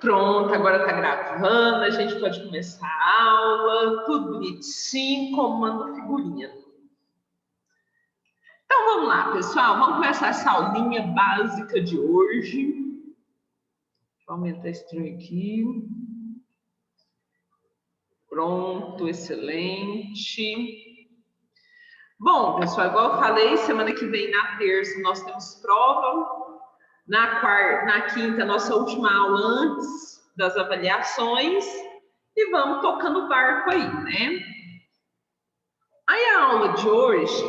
Pronto, agora está gravando, a gente pode começar a aula, tudo bonitinho, comando figurinha. Então vamos lá, pessoal, vamos começar essa aulinha básica de hoje. Deixa eu aumentar esse trem aqui. Pronto, excelente. Bom, pessoal, igual eu falei, semana que vem, na terça, nós temos prova. Na quinta, nossa última aula antes das avaliações. E vamos tocando o barco aí, né? Aí a aula de hoje,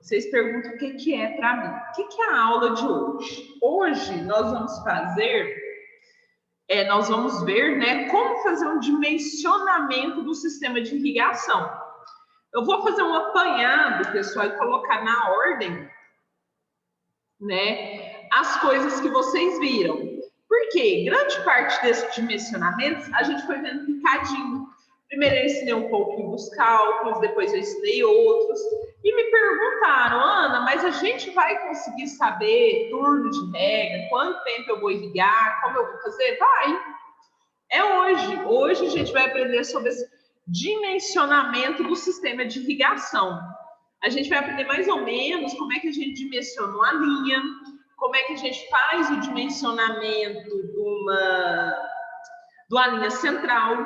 vocês perguntam o que é para mim. O que é a aula de hoje? Hoje nós vamos ver, né, como fazer um dimensionamento do sistema de irrigação. Eu vou fazer um apanhado, pessoal, e colocar na ordem, né, as coisas que vocês viram. Porque grande parte desses dimensionamentos a gente foi vendo picadinho. Primeiro eu ensinei um pouquinho dos cálculos, depois eu ensinei outros. E me perguntaram, Ana, mas a gente vai conseguir saber turno de regra, quanto tempo eu vou irrigar, como eu vou fazer? Vai! É hoje. Hoje a gente vai aprender sobre esse dimensionamento do sistema de irrigação. A gente vai aprender mais ou menos como é que a gente dimensiona uma linha, como é que a gente faz o dimensionamento de uma linha central.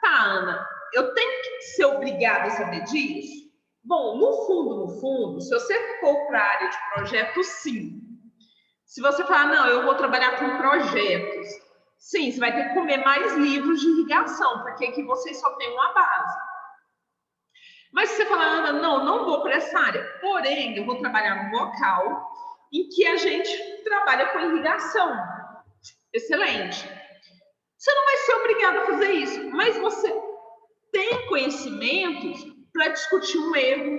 Tá, Ana, eu tenho que ser obrigada a saber disso? Bom, no fundo, se você for para a área de projeto, sim. Se você falar, não, eu vou trabalhar com projetos, sim, você vai ter que comer mais livros de irrigação, porque aqui vocês só têm uma base. Mas se você falar, Ana, não vou para essa área, porém, eu vou trabalhar num local em que a gente trabalha com irrigação. Excelente. Você não vai ser obrigado a fazer isso, mas você tem conhecimentos para discutir um erro,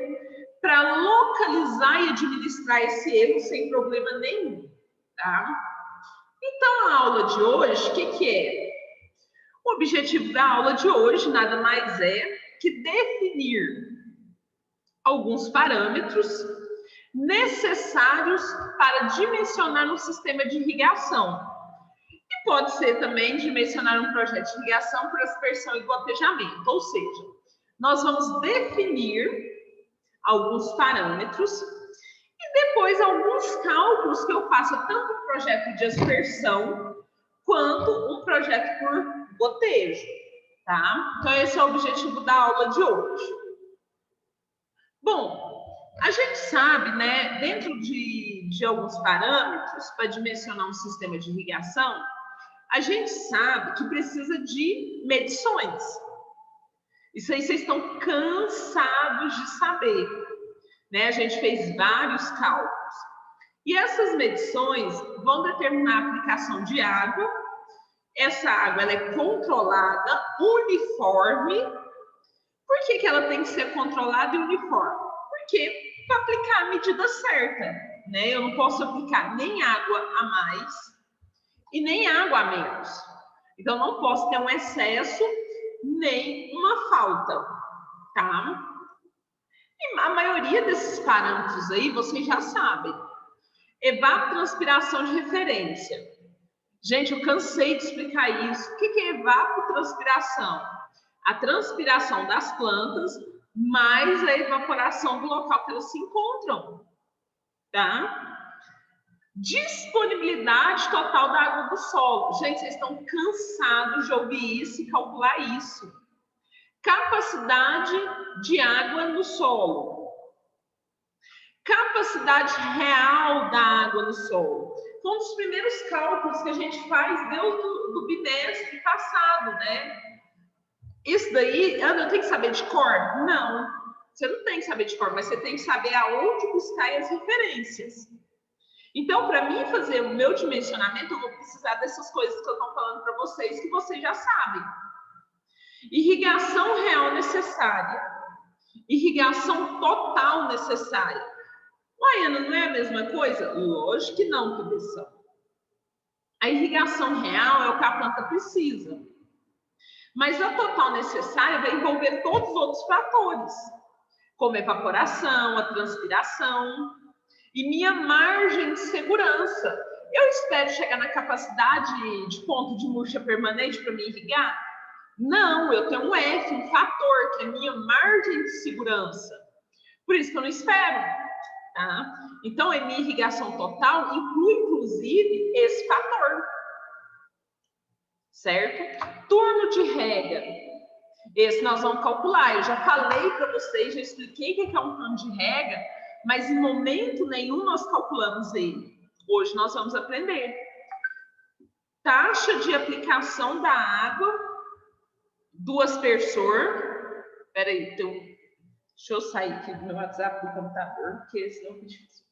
para localizar e administrar esse erro sem problema nenhum, tá? Então, a aula de hoje, o que é? O objetivo da aula de hoje nada mais é que definir alguns parâmetros necessários para dimensionar um sistema de irrigação. E pode ser também dimensionar um projeto de irrigação por aspersão e gotejamento. Ou seja, nós vamos definir alguns parâmetros e depois alguns cálculos que eu faço tanto um projeto de aspersão quanto um projeto por gotejo, tá? Então esse é o objetivo da aula de hoje. Bom, a gente sabe, né, dentro de alguns parâmetros para dimensionar um sistema de irrigação, a gente sabe que precisa de medições. Isso aí vocês estão cansados de saber, né? A gente fez vários cálculos. E essas medições vão determinar a aplicação de água. Essa água ela é controlada, uniforme. Por que ela tem que ser controlada e uniforme? Porque para aplicar a medida certa, né? Eu não posso aplicar nem água a mais e nem água a menos. Então, não posso ter um excesso nem uma falta, tá? E a maioria desses parâmetros aí, vocês já sabem. Evapotranspiração de referência. Gente, eu cansei de explicar isso. O que é evapotranspiração? A transpiração das plantas mais a evaporação do local que elas se encontram, tá? Disponibilidade total da água do solo. Gente, vocês estão cansados de ouvir isso e calcular isso. Capacidade de água no solo. Capacidade real da água no solo. Foi um dos primeiros cálculos que a gente faz desde do bimestre passado, né? Isso daí, Ana, eu tenho que saber de cor? Não, você não tem que saber de cor, mas você tem que saber aonde buscar as referências. Então, para mim fazer o meu dimensionamento, eu vou precisar dessas coisas que eu estou falando para vocês, que vocês já sabem. Irrigação real necessária. Irrigação total necessária. Uai, Ana, não é a mesma coisa? Lógico que não, cabeção. A irrigação real é o que a planta precisa. Mas a total necessária vai envolver todos os outros fatores, como a evaporação, a transpiração e minha margem de segurança. Eu espero chegar na capacidade de ponto de murcha permanente para me irrigar? Não, eu tenho um F, um fator, que é a minha margem de segurança. Por isso que eu não espero. Tá? Então, a minha irrigação total inclui, inclusive, esse fator. Certo? Turno de rega. Esse nós vamos calcular. Eu já falei para vocês, já expliquei o que é um turno de rega, mas em momento nenhum nós calculamos ele. Hoje nós vamos aprender. Taxa de aplicação da água do aspersor. Espera aí, então, deixa eu sair aqui do meu WhatsApp do computador, porque senão é difícil.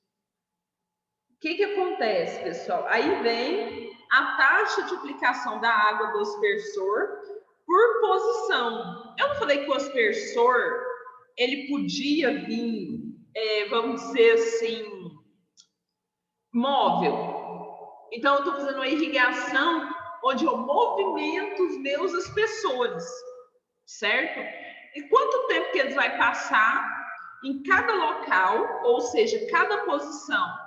O que acontece, pessoal? Aí vem a taxa de aplicação da água do aspersor por posição. Eu não falei que o aspersor, ele podia vir, vamos dizer assim, móvel. Então, eu estou fazendo uma irrigação onde eu movimento os meus aspersores, certo? E quanto tempo que eles vão passar em cada local, ou seja, cada posição?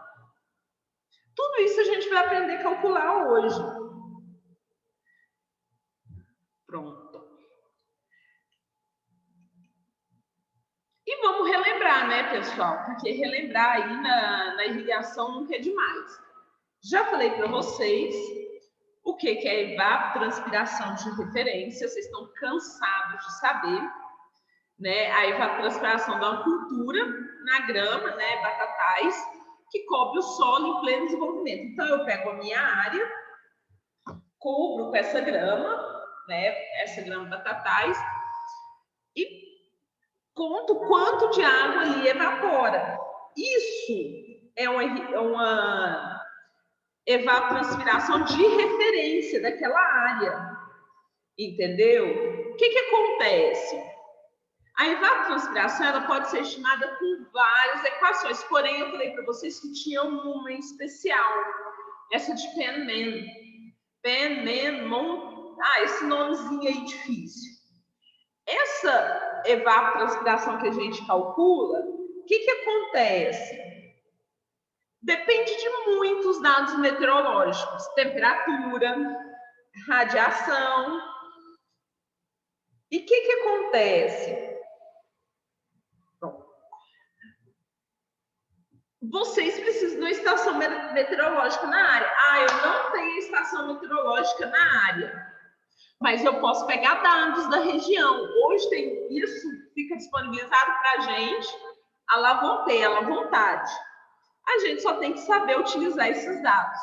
Tudo isso a gente vai aprender a calcular hoje. Pronto. E vamos relembrar, né, pessoal? Porque relembrar aí na irrigação nunca é demais. Já falei para vocês o que é evapotranspiração de referência. Vocês estão cansados de saber, né? A evapotranspiração da cultura na grama, né, batatais, que cobre o solo em pleno desenvolvimento. Então, eu pego a minha área, cubro com essa grama, né, essa grama batatais, e conto quanto de água ali evapora. Isso é uma evapotranspiração de referência daquela área, entendeu? O que acontece? A evapotranspiração ela pode ser estimada com várias equações, porém eu falei para vocês que tinha uma em especial, essa de Penman. Esse nomezinho aí difícil. Essa evapotranspiração que a gente calcula, o que acontece? Depende de muitos dados meteorológicos, temperatura, radiação. E o que acontece? Bom, vocês precisam de uma estação meteorológica na área. Eu não tenho estação meteorológica na área, mas eu posso pegar dados da região. Hoje tem isso, fica disponibilizado para a gente à vontade. A gente só tem que saber utilizar esses dados.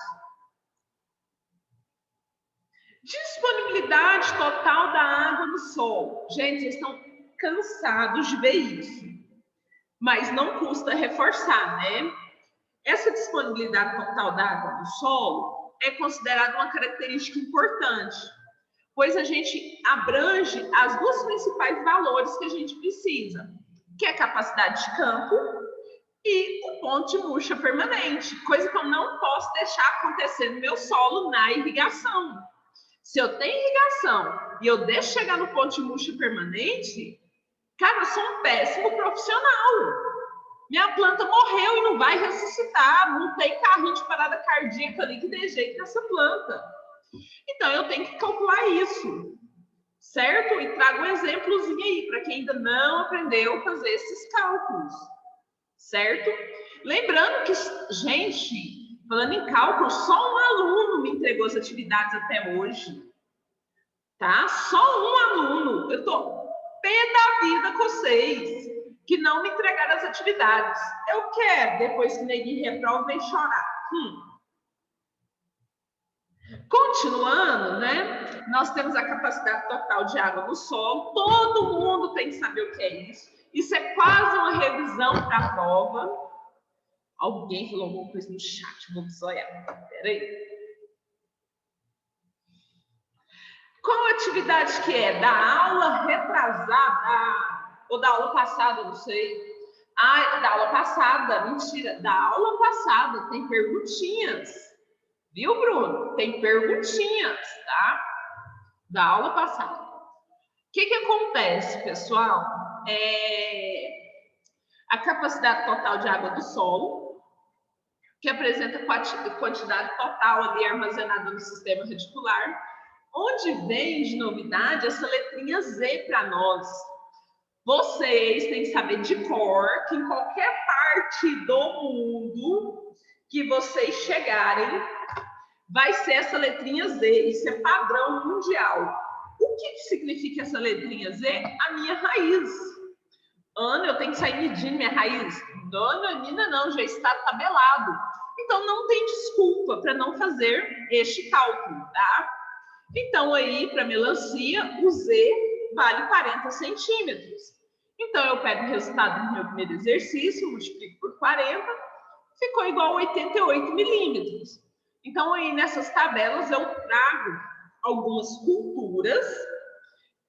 Disponibilidade total da água no solo. Gente, vocês estão cansados de ver isso, mas não custa reforçar, né? Essa disponibilidade total da água no solo é considerada uma característica importante, pois a gente abrange as duas principais valores que a gente precisa, que é a capacidade de campo e o ponto de murcha permanente, coisa que eu não posso deixar acontecer no meu solo na irrigação. Se eu tenho irrigação e eu deixo chegar no ponto de murcha permanente, cara, eu sou um péssimo profissional. Minha planta morreu e não vai ressuscitar, não tem carrinho de parada cardíaca ali que dê jeito nessa planta. Então, eu tenho que calcular isso, certo? E trago um exemplozinho aí, para quem ainda não aprendeu a fazer esses cálculos, certo? Lembrando que, gente, falando em cálculo, só um aluno me entregou as atividades até hoje, tá? Só um aluno. Eu tô pé da vida com vocês, que não me entregaram as atividades. Eu quero, depois que neguinho reprova, vem chorar. Continuando, né? Nós temos a capacidade total de água no solo. Todo mundo tem que saber o que é isso. Isso é quase uma revisão para a prova. Alguém falou alguma coisa no chat, vou olhar. Peraí. Qual atividade que é? Da aula retrasada ou da aula passada, não sei. Da aula passada, mentira. Da aula passada, tem perguntinhas. Viu, Bruno? Tem perguntinhas, tá? Da aula passada. O que acontece, pessoal? A capacidade total de água do solo. que apresenta a quantidade total ali armazenada no sistema reticular. Onde vem de novidade essa letrinha Z para nós? Vocês têm que saber de cor que em qualquer parte do mundo que vocês chegarem, vai ser essa letrinha Z. Isso é padrão mundial. O que significa essa letrinha Z? A minha raiz. Ana, eu tenho que sair medindo minha raiz. Dona Nina, não, já está tabelado. Então, não tem desculpa para não fazer este cálculo, tá? Então, aí, para melancia, o Z vale 40 centímetros. Então, eu pego o resultado do meu primeiro exercício, multiplico por 40, ficou igual a 88 milímetros. Então, aí, nessas tabelas, eu trago algumas culturas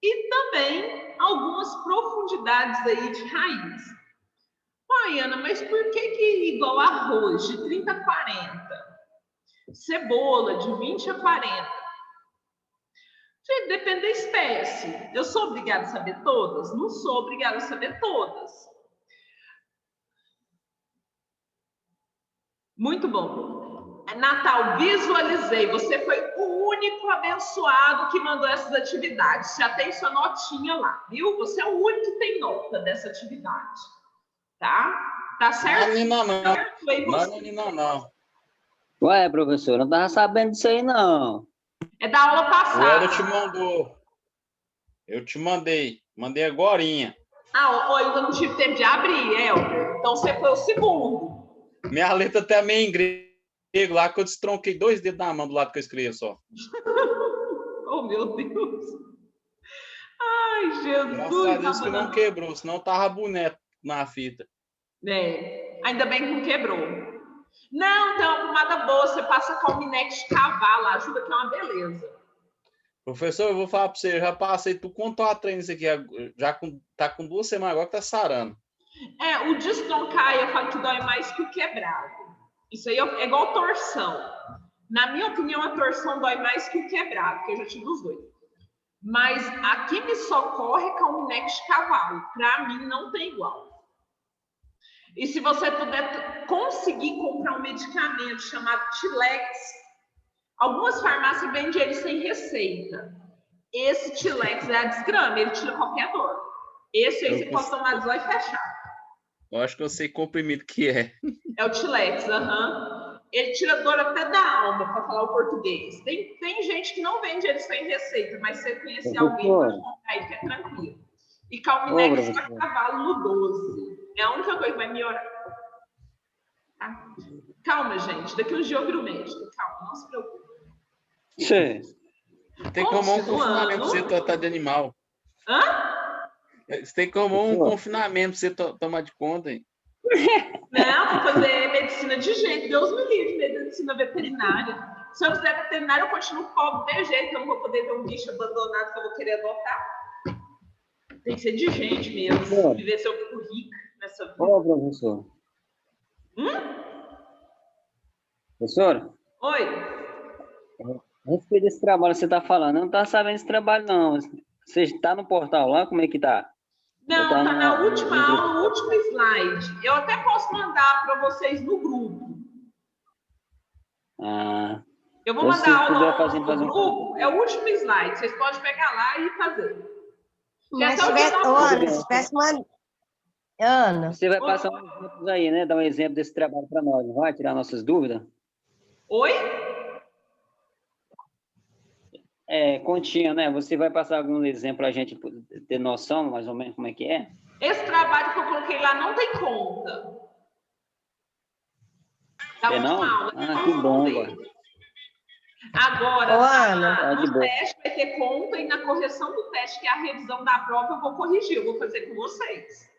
e também algumas profundidades aí de raiz. Ai, Ana, mas por que igual arroz de 30 a 40? Cebola de 20 a 40? Depende da espécie. Eu sou obrigada a saber todas? Não sou obrigada a saber todas. Muito bom. Natal, visualizei. Você foi o único abençoado que mandou essas atividades. Já tem sua notinha lá, viu? Você é o único que tem nota dessa atividade. Tá? Tá certo? Não, não. Ué, professor, não tava sabendo disso aí, não. É da aula passada. Ela te mandou. Eu te mandei. Mandei agorinha. Ah, eu ainda não tive tempo de abrir, Elber. Então você foi o segundo. Minha letra até meio em grego lá, que eu destronquei 2 dedos na mão do lado que eu escrevi só. Oh, meu Deus. Ai, Jesus. Graças a Deus que não quebrou, senão tava bonito na fita. É, ainda bem que não quebrou. Não, tem uma pomada boa, você passa Calminex de cavalo, ajuda que é uma beleza. Professor, eu vou falar para você, eu já passei, tu quanto a treino isso aqui, tá com 2 semanas agora que tá sarando. É, o destroncar, eu falo que dói mais que o quebrado. Isso aí é igual torção. Na minha opinião, a torção dói mais que o quebrado, porque eu já tive os dois. Mas aqui me socorre Calminex de cavalo. Para mim, não tem igual. E se você puder conseguir comprar um medicamento chamado Tilex, algumas farmácias vendem ele sem receita. Esse Tilex é a desgrama, ele tira qualquer dor. Esse aí você pode tomar de olho fechado. Eu acho que eu sei comprimido que é. É o Tilex, aham. Ele tira dor até da alma, para falar o português. Tem gente que não vende ele sem receita, mas se você conhecer alguém, pode comprar ele, que é tranquilo. E Calminex para cavalo no 12. É a única coisa que vai melhorar. Tá? Calma, gente. Daqui uns dias eu viro médico. Calma, não se preocupe. Sim. Tem como um confinamento pra você tratar de animal. Hã? Você tem como um confinamento pra você tomar de conta, hein? Não, vou fazer medicina de jeito. Deus me livre, medicina veterinária. Se eu fizer veterinária, eu continuo pobre de jeito. Eu não vou poder ver um bicho abandonado que eu vou querer adotar. Tem que ser de gente mesmo. Viver se eu fico rica nessa vida. Ô, professor. Professor? Oi. A respeito desse trabalho que você está falando, eu não tá sabendo desse trabalho, não. Você está no portal lá? Como é que tá? Não, tá na última aula, no último slide. Eu até posso mandar para vocês no grupo. Ah. Eu vou mandar a aula no grupo, é o último slide. Vocês podem pegar lá e fazer. Mas se tivesse uma... Ana. Você vai passar uns exemplos aí, né? Dar um exemplo desse trabalho para nós, não vai? Tirar nossas dúvidas? Oi? É, continha, né? Você vai passar algum exemplo para a gente ter noção, mais ou menos, como é que é? Esse trabalho que eu coloquei lá não tem conta. Da não? Aula, Ah, que bom, velho. Agora, no teste vai ter conta e na correção do teste, que é a revisão da prova, eu vou corrigir, eu vou fazer com vocês.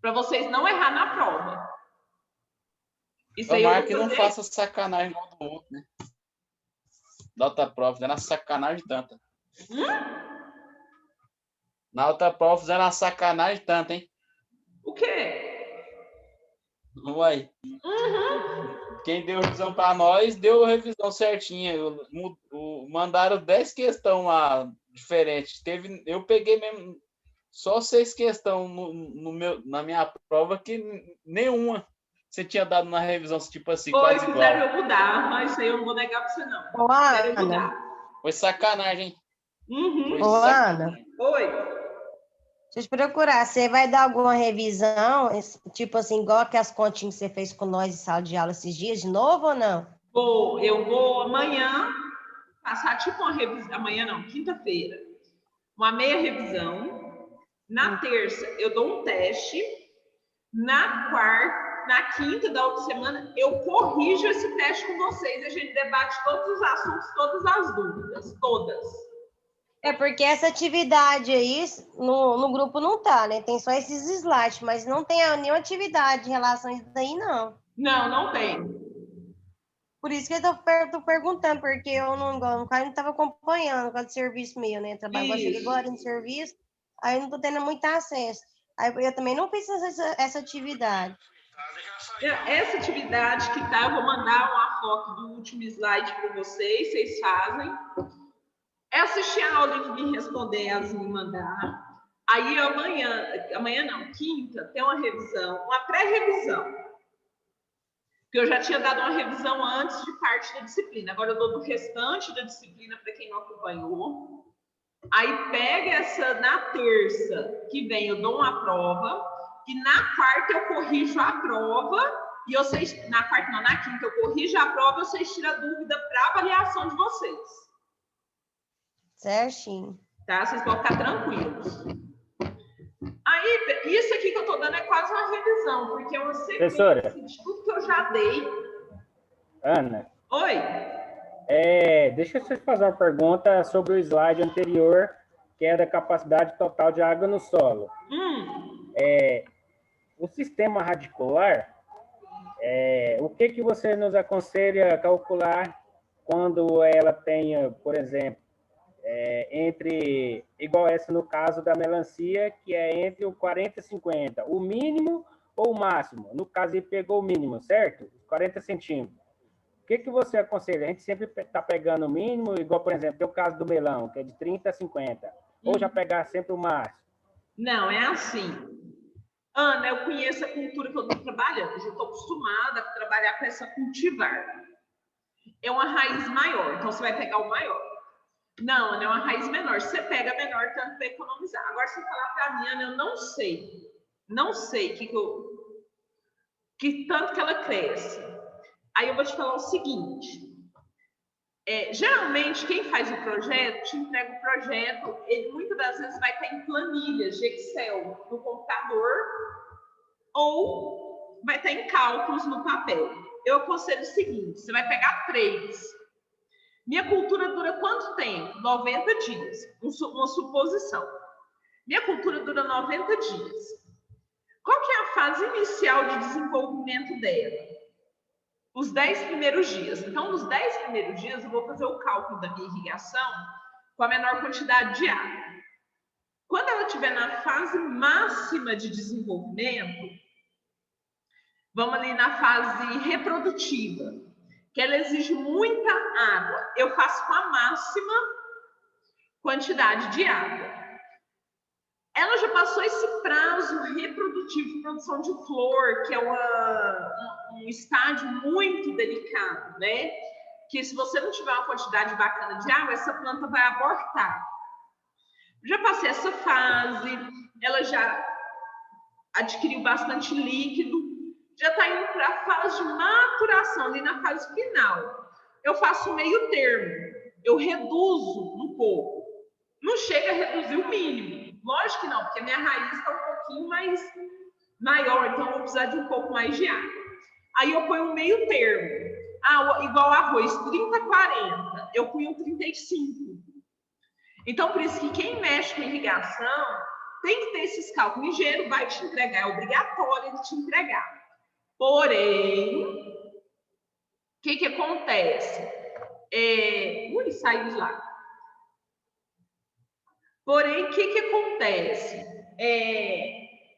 Para vocês não errar na prova. Isso aí que não faça sacanagem igual do outro, né? Da outra prova, fizeram uma sacanagem tanta. Na outra prova fizeram uma sacanagem tanta, hein? O quê? Uai. Quem deu revisão para nós, deu revisão certinha. Mandaram 10 questões lá diferentes. Eu peguei mesmo só 6 questões na minha prova, que nenhuma você tinha dado na revisão, tipo assim, Foi, quase igual. fizeram eu mudar, mas isso aí eu não vou negar pra você, não. Ô, Fizeram eu Ana. mudar. Foi sacanagem, hein? Uhum. Foi Ô, Ana, sacanagem. Oi. deixa eu te procurar. Você vai dar alguma revisão, tipo assim, igual aquelas continhas que você fez com nós em sala de aula esses dias, de novo ou não? Eu vou amanhã passar tipo uma revisão. Amanhã não, quinta-feira. Uma meia revisão. Na terça, eu dou um teste. Na quarta, na quinta da outra semana, eu corrijo esse teste com vocês. A gente debate todos os assuntos, todas as dúvidas, todas. É porque essa atividade aí no grupo não tá, né? Tem só esses slides, mas não tem nenhuma atividade em relação a isso daí, não. Não, não tem. Por isso que eu tô perguntando, porque eu não estava acompanhando por causa do serviço meu, né? Trabalho, eu cheguei agora no serviço, aí eu não tô tendo muito acesso. Aí eu também não fiz essa atividade. Essa atividade que tá, eu vou mandar uma foto do último slide para vocês fazem. É assistir a aula e me responder as me mandar. Aí amanhã não, quinta, tem uma revisão, uma pré-revisão. Porque eu já tinha dado uma revisão antes de parte da disciplina. Agora eu dou do restante da disciplina para quem não acompanhou. Aí pega essa na terça que vem, eu dou uma prova. E na quarta eu corrijo a prova. E vocês, na quarta não, na quinta eu corrijo a prova e vocês tiram a dúvida para avaliação de vocês. Certinho. Tá? Vocês podem ficar tranquilos. Aí, isso aqui que eu tô dando é quase uma revisão, porque é uma sequência de tudo que eu já dei. Ana. Oi. Deixa eu te fazer uma pergunta sobre o slide anterior, que é da capacidade total de água no solo. O sistema radicular, o que você nos aconselha a calcular quando ela tenha, por exemplo, igual essa no caso da melancia, que é entre o 40 e 50, o mínimo ou o máximo? No caso, ele pegou o mínimo, certo? 40 centímetros. O que você aconselha? A gente sempre está pegando o mínimo, igual, por exemplo, tem o caso do melão, que é de 30 a 50, ou já pegar sempre o máximo? Não, é assim. Ana, eu conheço a cultura que eu estou trabalhando, eu já estou acostumada a trabalhar com essa cultivar. É uma raiz maior, então você vai pegar o maior. Não, Ana, é uma raiz menor. Você pega menor tanto para economizar. Agora, se falar para mim, Ana, eu não sei. Não sei que tanto que ela cresce. Aí eu vou te falar o seguinte. Geralmente, quem faz o projeto, te entrega o projeto, ele muitas das vezes vai estar em planilhas de Excel no computador ou vai estar em cálculos no papel. Eu aconselho o seguinte, você vai pegar 3. Minha cultura dura quanto tempo? 90 dias. Uma suposição. Minha cultura dura 90 dias. Qual que é a fase inicial de desenvolvimento dela? Os 10 primeiros dias. Então, nos 10 primeiros dias, eu vou fazer o cálculo da minha irrigação com a menor quantidade de água. Quando ela estiver na fase máxima de desenvolvimento, vamos ali na fase reprodutiva, que ela exige muita água. Eu faço com a máxima quantidade de água. Ela já passou esse prazo reprodutivo de produção de flor, que é um estágio muito delicado, né? Que se você não tiver uma quantidade bacana de água, essa planta vai abortar. Já passei essa fase, ela já adquiriu bastante líquido, já está indo para a fase de maturação, ali na fase final. Eu faço o meio termo, eu reduzo um pouco. Não chega a reduzir o mínimo. Lógico que não, porque a minha raiz está um pouquinho mais maior, então eu vou precisar de um pouco mais de água. Aí eu ponho um meio termo. Igual arroz, 30-40. Eu ponho 35. Então, por isso que quem mexe com irrigação tem que ter esses cálculos. O engenheiro vai te entregar, é obrigatório ele te entregar. Porém, o que acontece? Saiu de lá. Porém, o que acontece?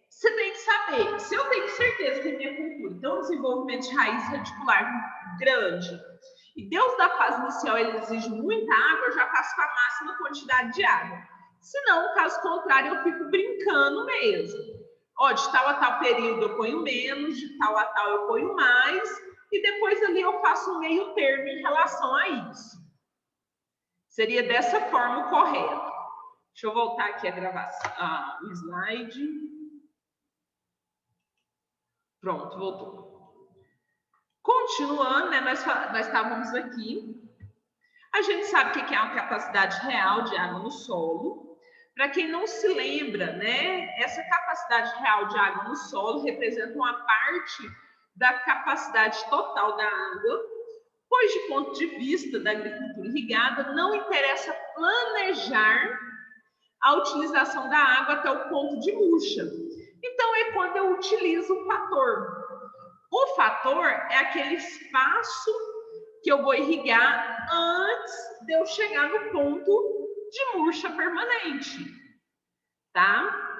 Você tem que saber, se eu tenho certeza que a minha cultura tem um desenvolvimento de raiz radicular grande, e Deus da fase inicial ele exige muita água, eu já faço com a máxima quantidade de água. Se não, no caso contrário, eu fico brincando mesmo. Ó, de tal a tal período eu ponho menos, de tal a tal eu ponho mais, e depois ali eu faço um meio termo em relação a isso. Seria dessa forma o correto. Deixa eu voltar aqui a gravação, o slide. Pronto, voltou. Continuando, né, nós estávamos aqui. A gente sabe o que é a capacidade real de água no solo. Para quem não se lembra, né, essa capacidade real de água no solo representa uma parte da capacidade total da água, pois, de ponto de vista da agricultura irrigada, não interessa planejar a utilização da água até o ponto de murcha. Então, é quando eu utilizo o fator. O fator é aquele espaço que eu vou irrigar antes de eu chegar no ponto de murcha permanente, tá?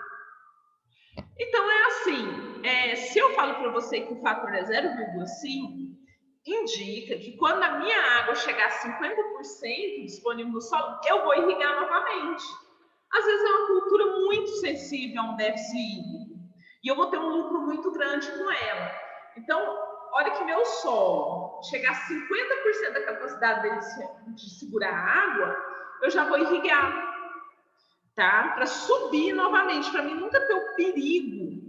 Então, é assim, se eu falo para você que o fator é 0,5, indica que quando a minha água chegar a 50% disponível no solo, eu vou irrigar novamente. Às vezes é uma cultura muito sensível a um déficit hídrico, e eu vou ter um lucro muito grande com ela. Então, hora que meu solo chegar a 50% da capacidade dele de segurar a água, eu já vou irrigar, tá? Para subir novamente, para mim nunca ter o perigo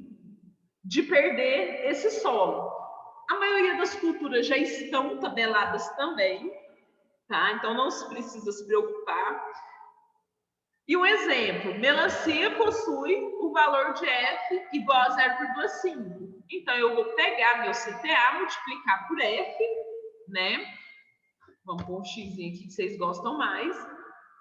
de perder esse solo. A maioria das culturas já estão tabeladas também, tá? Então não se precisa se preocupar. E um exemplo, melancia possui o valor de F igual a 0,5. Então, eu vou pegar meu CTA, multiplicar por F, né? Vamos pôr um X aqui que vocês gostam mais.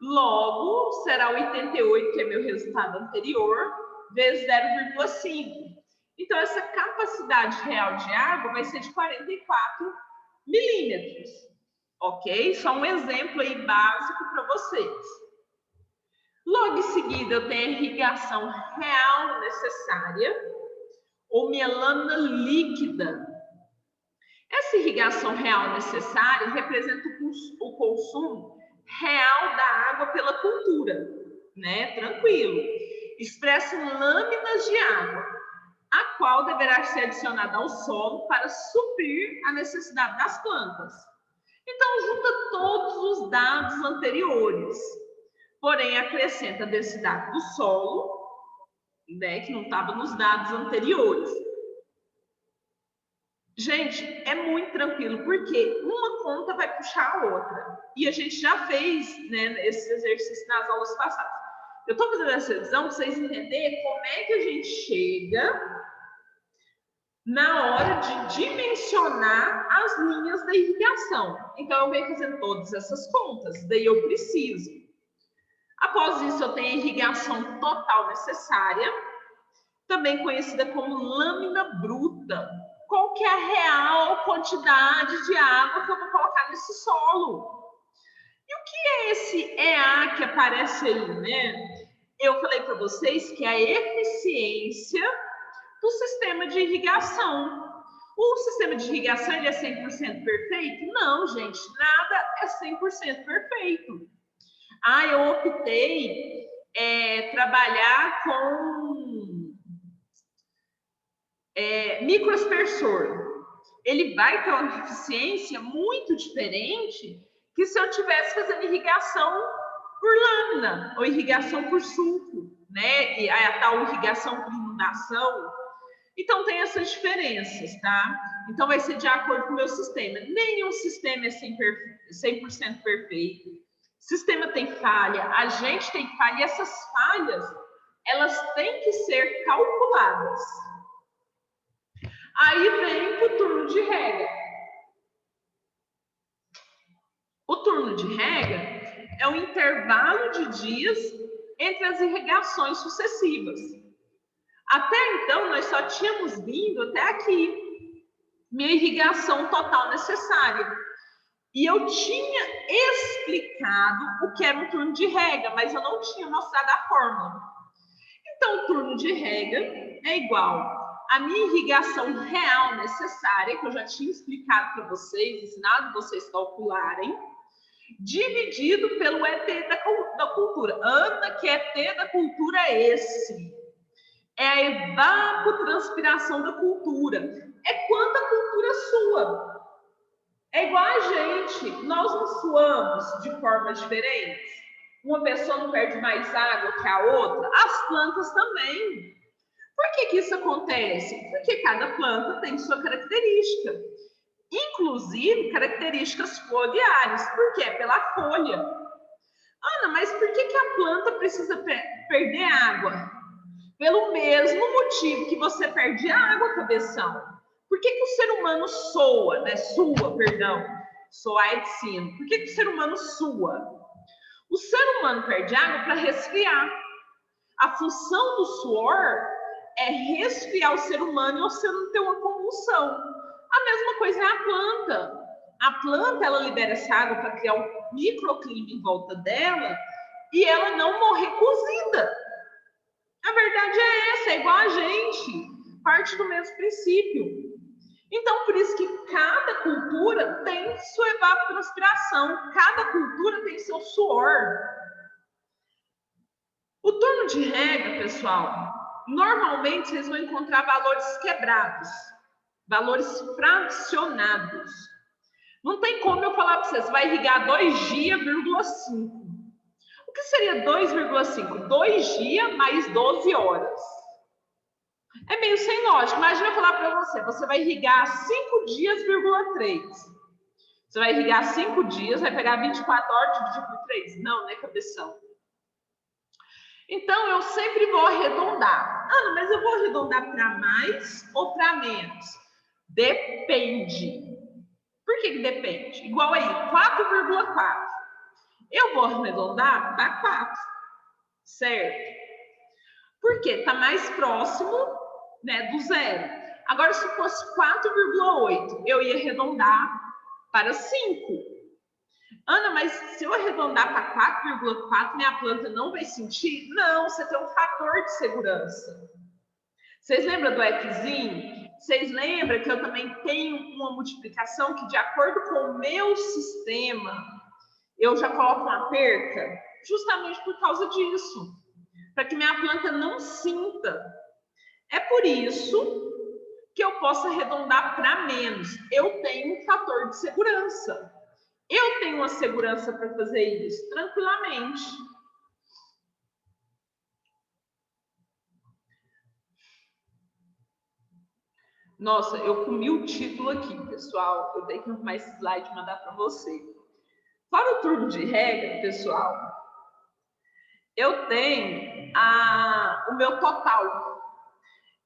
Logo, será 88, que é meu resultado anterior, vezes 0,5. Então, essa capacidade real de água vai ser de 44 milímetros. Ok? Só um exemplo aí básico para vocês. Logo em seguida, eu tenho a irrigação real necessária, ou minha lâmina líquida. Essa irrigação real necessária representa o consumo real da água pela cultura, né? Tranquilo. Expressa em lâminas de água, a qual deverá ser adicionada ao solo para suprir a necessidade das plantas. Então, junta todos os dados anteriores. Porém, acrescenta a densidade do solo, né, que não estava nos dados anteriores. Gente, é muito tranquilo, porque uma conta vai puxar a outra. E a gente já fez, né, esse exercício nas aulas passadas. Eu estou fazendo essa revisão para vocês entenderem como é que a gente chega na hora de dimensionar as linhas da irrigação. Então, eu venho fazendo todas essas contas, daí eu preciso. Após isso, eu tenho a irrigação total necessária, também conhecida como lâmina bruta. Qual que é a real quantidade de água que eu vou colocar nesse solo? E o que é esse EA que aparece aí, né? Eu falei para vocês que é a eficiência do sistema de irrigação. O sistema de irrigação, ele é 100% perfeito? Não, gente, nada é 100% perfeito. Eu optei trabalhar com microaspersor. Ele vai ter uma eficiência muito diferente que se eu estivesse fazendo irrigação por lâmina ou irrigação por sulco, né? E a tal irrigação por inundação. Então, tem essas diferenças, tá? Então, vai ser de acordo com o meu sistema. Nenhum sistema é 100% perfeito. Sistema tem falha, a gente tem falha, e essas falhas, elas têm que ser calculadas. Aí vem o turno de rega. O turno de rega é o intervalo de dias entre as irrigações sucessivas. Até então, nós só tínhamos vindo até aqui, minha irrigação total necessária. E eu tinha explicado o que era um turno de rega, mas eu não tinha mostrado a fórmula. Então, o turno de rega é igual à minha irrigação real necessária, que eu já tinha explicado para vocês, ensinado vocês a calcularem, dividido pelo ET da cultura. Ana, que ET da cultura é esse? É a evapotranspiração da cultura. É quando a cultura sua. É igual a gente. Nós não suamos de formas diferentes. Uma pessoa não perde mais água que a outra. As plantas também. Por que isso acontece? Porque cada planta tem sua característica. Inclusive, características foliares. Por quê? Pela folha. Ana, mas por que a planta precisa perder água? Pelo mesmo motivo que você perde água, cabeção. Por que o ser humano sua, né? Soar é de sino. Por que o ser humano sua? O ser humano perde água para resfriar. A função do suor é resfriar o ser humano e você não ter uma convulsão. A mesma coisa é a planta. A planta, ela libera essa água para criar um microclima em volta dela e ela não morrer cozida. A verdade é essa, é igual a gente. Parte do mesmo princípio. Então, por isso que cada cultura tem sua evapotranspiração. Cada cultura tem seu suor. O turno de rega, pessoal, normalmente vocês vão encontrar valores quebrados. Valores fracionados. Não tem como eu falar para vocês, vai irrigar 2 dias, 5. O que seria 2,5? 2 dias mais 12 horas. É meio sem lógica. Imagina eu falar para você, você vai irrigar 5 dias, 3. Você vai irrigar 5 dias, vai pegar 24 horas, dividir por 3. Não, né, cabeção? Então, eu sempre vou arredondar. Ana, mas eu vou arredondar para mais ou para menos? Depende. Por que depende? Igual aí, 4,4. Eu vou arredondar para 4, certo? Por quê? Está mais próximo, né, do zero. Agora, se fosse 4,8, eu ia arredondar para 5. Ana, mas se eu arredondar para 4,4, minha planta não vai sentir? Não, você tem um fator de segurança. Vocês lembram do Fzinho? Vocês lembram que eu também tenho uma multiplicação que, de acordo com o meu sistema, eu já coloco uma perca? Justamente por causa disso. Para que minha planta não sinta. É por isso que eu posso arredondar para menos. Eu tenho um fator de segurança. Eu tenho uma segurança para fazer isso, tranquilamente. Nossa, eu comi o título aqui, pessoal. Eu tenho que arrumar esse slide e mandar para você. Para o turno de regra, pessoal, eu tenho o meu total,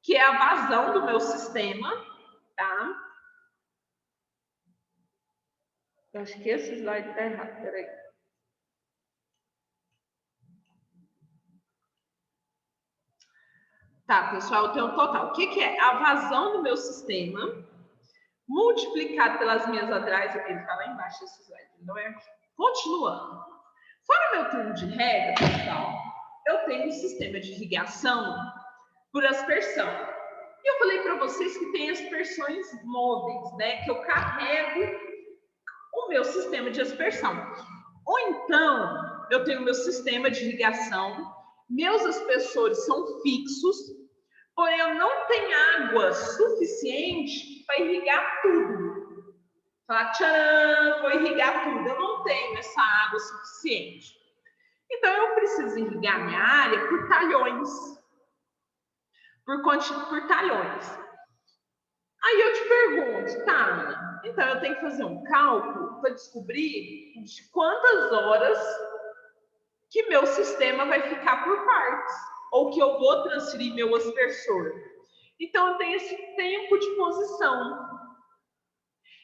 que é a vazão do meu sistema, tá? Eu acho que esse slide está errado, peraí. Tá, pessoal, eu tenho um total. O que é? A vazão do meu sistema multiplicado pelas minhas atrás. Ele está lá embaixo, esse slide, não é? Continuando. Fora meu turno de regra, pessoal, eu tenho um sistema de irrigação por aspersão. E eu falei para vocês que tem aspersões móveis, né? Que eu carrego o meu sistema de aspersão. Ou então, eu tenho meu sistema de irrigação, meus aspersores são fixos, porém eu não tenho água suficiente para irrigar tudo. Falar, tcharam, vou irrigar tudo. Eu não tenho essa água suficiente. Então, eu preciso irrigar minha área por talhões. Por talhões. Aí eu te pergunto, tá, Ana, então eu tenho que fazer um cálculo para descobrir de quantas horas que meu sistema vai ficar por partes, ou que eu vou transferir meu aspersor. Então, eu tenho esse tempo de posição.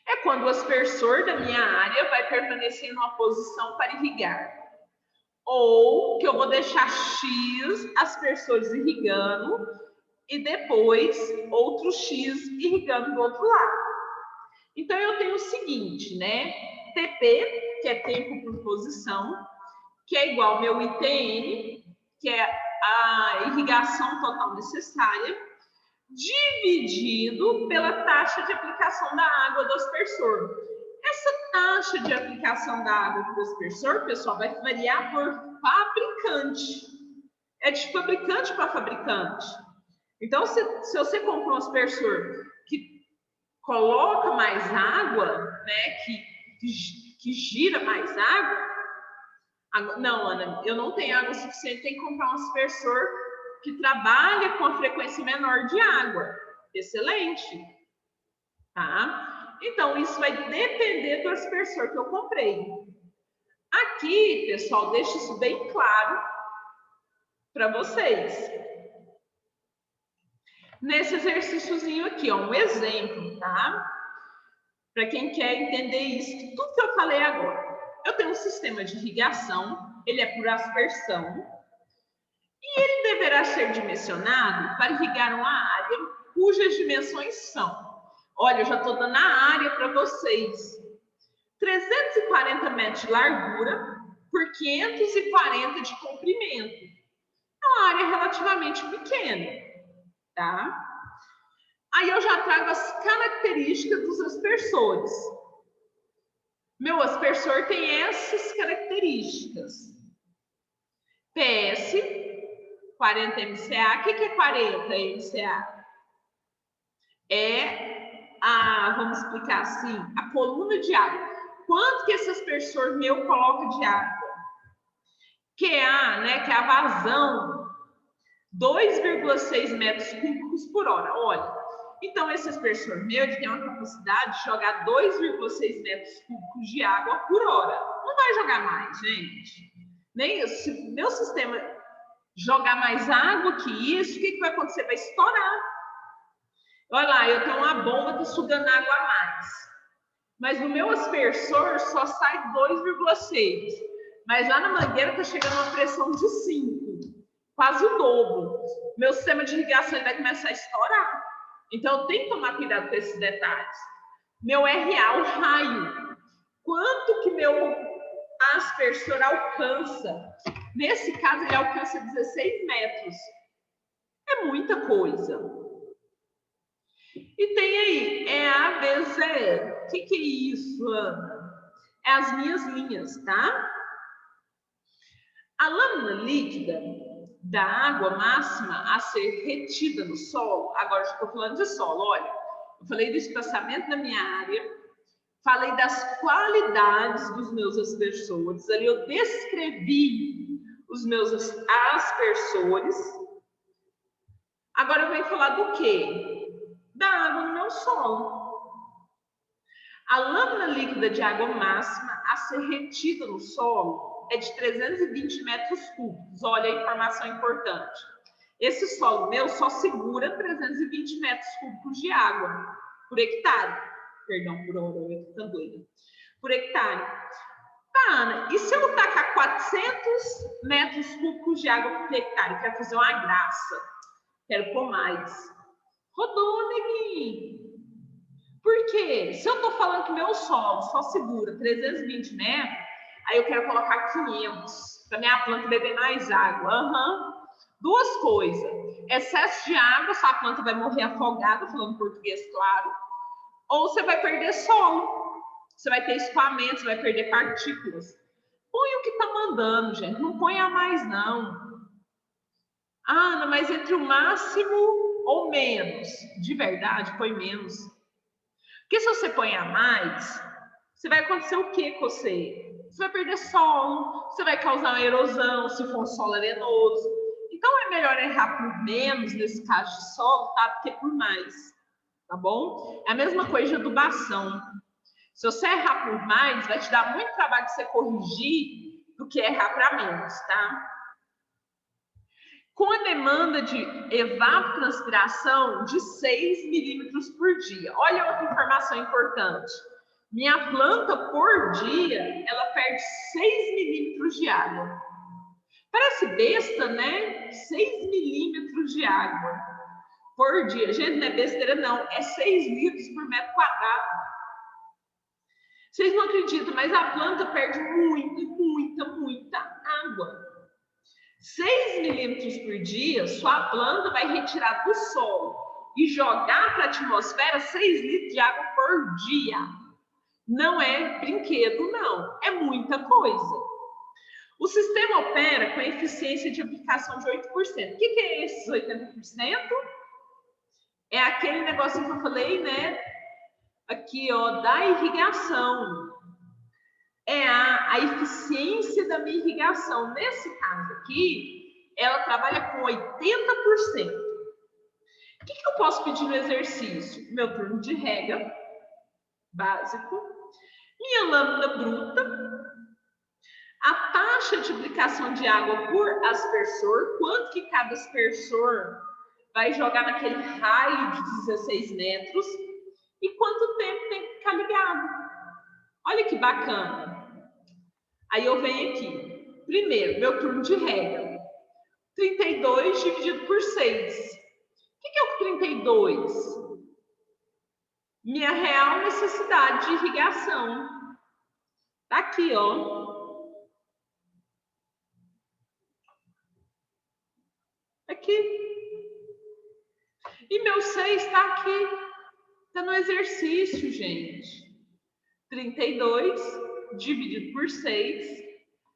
É quando o aspersor da minha área vai permanecer em uma posição para irrigar. Ou que eu vou deixar X aspersores irrigando e depois outros X irrigando do outro lado. Então, eu tenho o seguinte, né? TP, que é tempo por posição, que é igual ao meu ITN, que é a irrigação total necessária, dividido pela taxa de aplicação da água do aspersor. Essa taxa de aplicação da água do aspersor, pessoal, vai variar por fabricante. É de fabricante para fabricante. Então, se você comprou um aspersor que coloca mais água, né, que gira mais água, não, Ana, eu não tenho água suficiente, tem que comprar um aspersor que trabalha com a frequência menor de água. Excelente. Tá? Então, isso vai depender do aspersor que eu comprei. Aqui, pessoal, deixa isso bem claro para vocês. Nesse exercíciozinho aqui, ó, um exemplo, tá? Para quem quer entender isso, tudo que eu falei agora. Eu tenho um sistema de irrigação, ele é por aspersão, e ele deverá ser dimensionado para irrigar uma área cujas dimensões são. Olha, eu já estou dando a área para vocês. 340 metros de largura por 540 de comprimento. É uma área relativamente pequena, tá? Aí eu já trago as características dos aspersores. Meu aspersor tem essas características. PS, 40 MCA. O que é 40 MCA? Vamos explicar assim, a coluna de água. Quanto que esse aspersor meu coloca de água? QA, né, que é a vazão, 2,6 metros cúbicos por hora. Olha, então esse aspersor meu tem uma capacidade de jogar 2,6 metros cúbicos de água por hora. Não vai jogar mais, gente. Nem se meu sistema jogar mais água que isso, o que vai acontecer? Vai estourar. Olha lá, eu tenho uma bomba que sugando água a mais. Mas no meu aspersor só sai 2,6. Mas lá na mangueira está chegando uma pressão de 5. Quase o dobro. Meu sistema de irrigação vai começar a estourar. Então, eu tenho que tomar cuidado com esses detalhes. Meu RA, o raio. Quanto que meu aspersor alcança? Nesse caso, ele alcança 16 metros. É muita coisa. E tem aí, ABZE. O que é isso, Ana? É as minhas linhas, tá? A lâmina líquida da água máxima a ser retida no solo, agora já estou falando de solo, olha, eu falei do espaçamento da minha área, falei das qualidades dos meus aspersores, ali eu descrevi os meus aspersores. Agora eu venho falar do quê? Da água no meu solo. A lâmina líquida de água máxima a ser retida no solo é de 320 metros cúbicos. Olha a informação importante. Esse solo meu só segura 320 metros cúbicos de água por hectare. Perdão, por hora, eu estou ficando doida. Por hectare. Tá, Ana, e se eu tacar 400 metros cúbicos de água por hectare? Quero fazer uma graça. Quero pôr mais. Rodou, neguinho. Por quê? Se eu estou falando que meu solo só segura 320 metros, aí eu quero colocar 500 para minha planta beber mais água. Duas coisas. Excesso de água, sua planta vai morrer afogada, falando português claro, ou você vai perder solo. Você vai ter escoamento, você vai perder partículas. Põe o que está mandando, gente. Não põe a mais, não. Ana, mas entre o máximo ou menos? De verdade, põe menos. Porque se você põe a mais, você vai acontecer o que com você? Você vai perder solo, você vai causar uma erosão, se for um solo arenoso. Então, é melhor errar por menos, nesse caso de solo, tá? Do que por mais, tá bom? É a mesma coisa de adubação. Se você errar por mais, vai te dar muito trabalho de você corrigir do que errar para menos, tá? Com a demanda de evapotranspiração de 6 milímetros por dia. Olha outra informação importante. Minha planta, por dia, ela perde 6 milímetros de água. Parece besta, né? 6 milímetros de água por dia. Gente, não é besteira, não. É 6 litros por metro quadrado. Vocês não acreditam, mas a planta perde muita água. 6 milímetros por dia, sua planta vai retirar do solo e jogar para a atmosfera 6 litros de água por dia. Não é brinquedo, não. É muita coisa. O sistema opera com eficiência de aplicação de 8%. O que é esses 80%? É aquele negocinho que eu falei, né? Aqui, ó, da irrigação. É a eficiência da minha irrigação. Nesse caso aqui, ela trabalha com 80%. O que eu posso pedir no exercício? Meu turno de rega básico, minha lâmina bruta, a taxa de aplicação de água por aspersor, quanto que cada aspersor vai jogar naquele raio de 16 metros e quanto tempo tem que ficar ligado. Olha que bacana. Aí eu venho aqui. Primeiro, meu turno de rega. 32 dividido por 6. O que é o 32? Minha real necessidade de irrigação. Tá aqui, ó. Aqui. E meu 6 está aqui. Está no exercício, gente. 32 dividido por 6,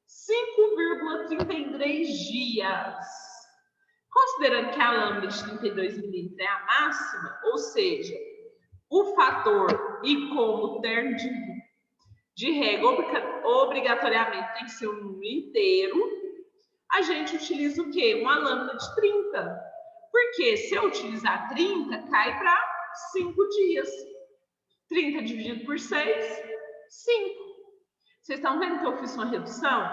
5,33 dias. Considerando que a lâmina de 32 milímetros é a máxima, ou seja, o fator I como termo de rega obrigatoriamente tem que ser um número inteiro, a gente utiliza o quê? Uma lâmina de 30. Porque se eu utilizar 30, cai para 5 dias. 30 dividido por 6, 5. Vocês estão vendo que eu fiz uma redução?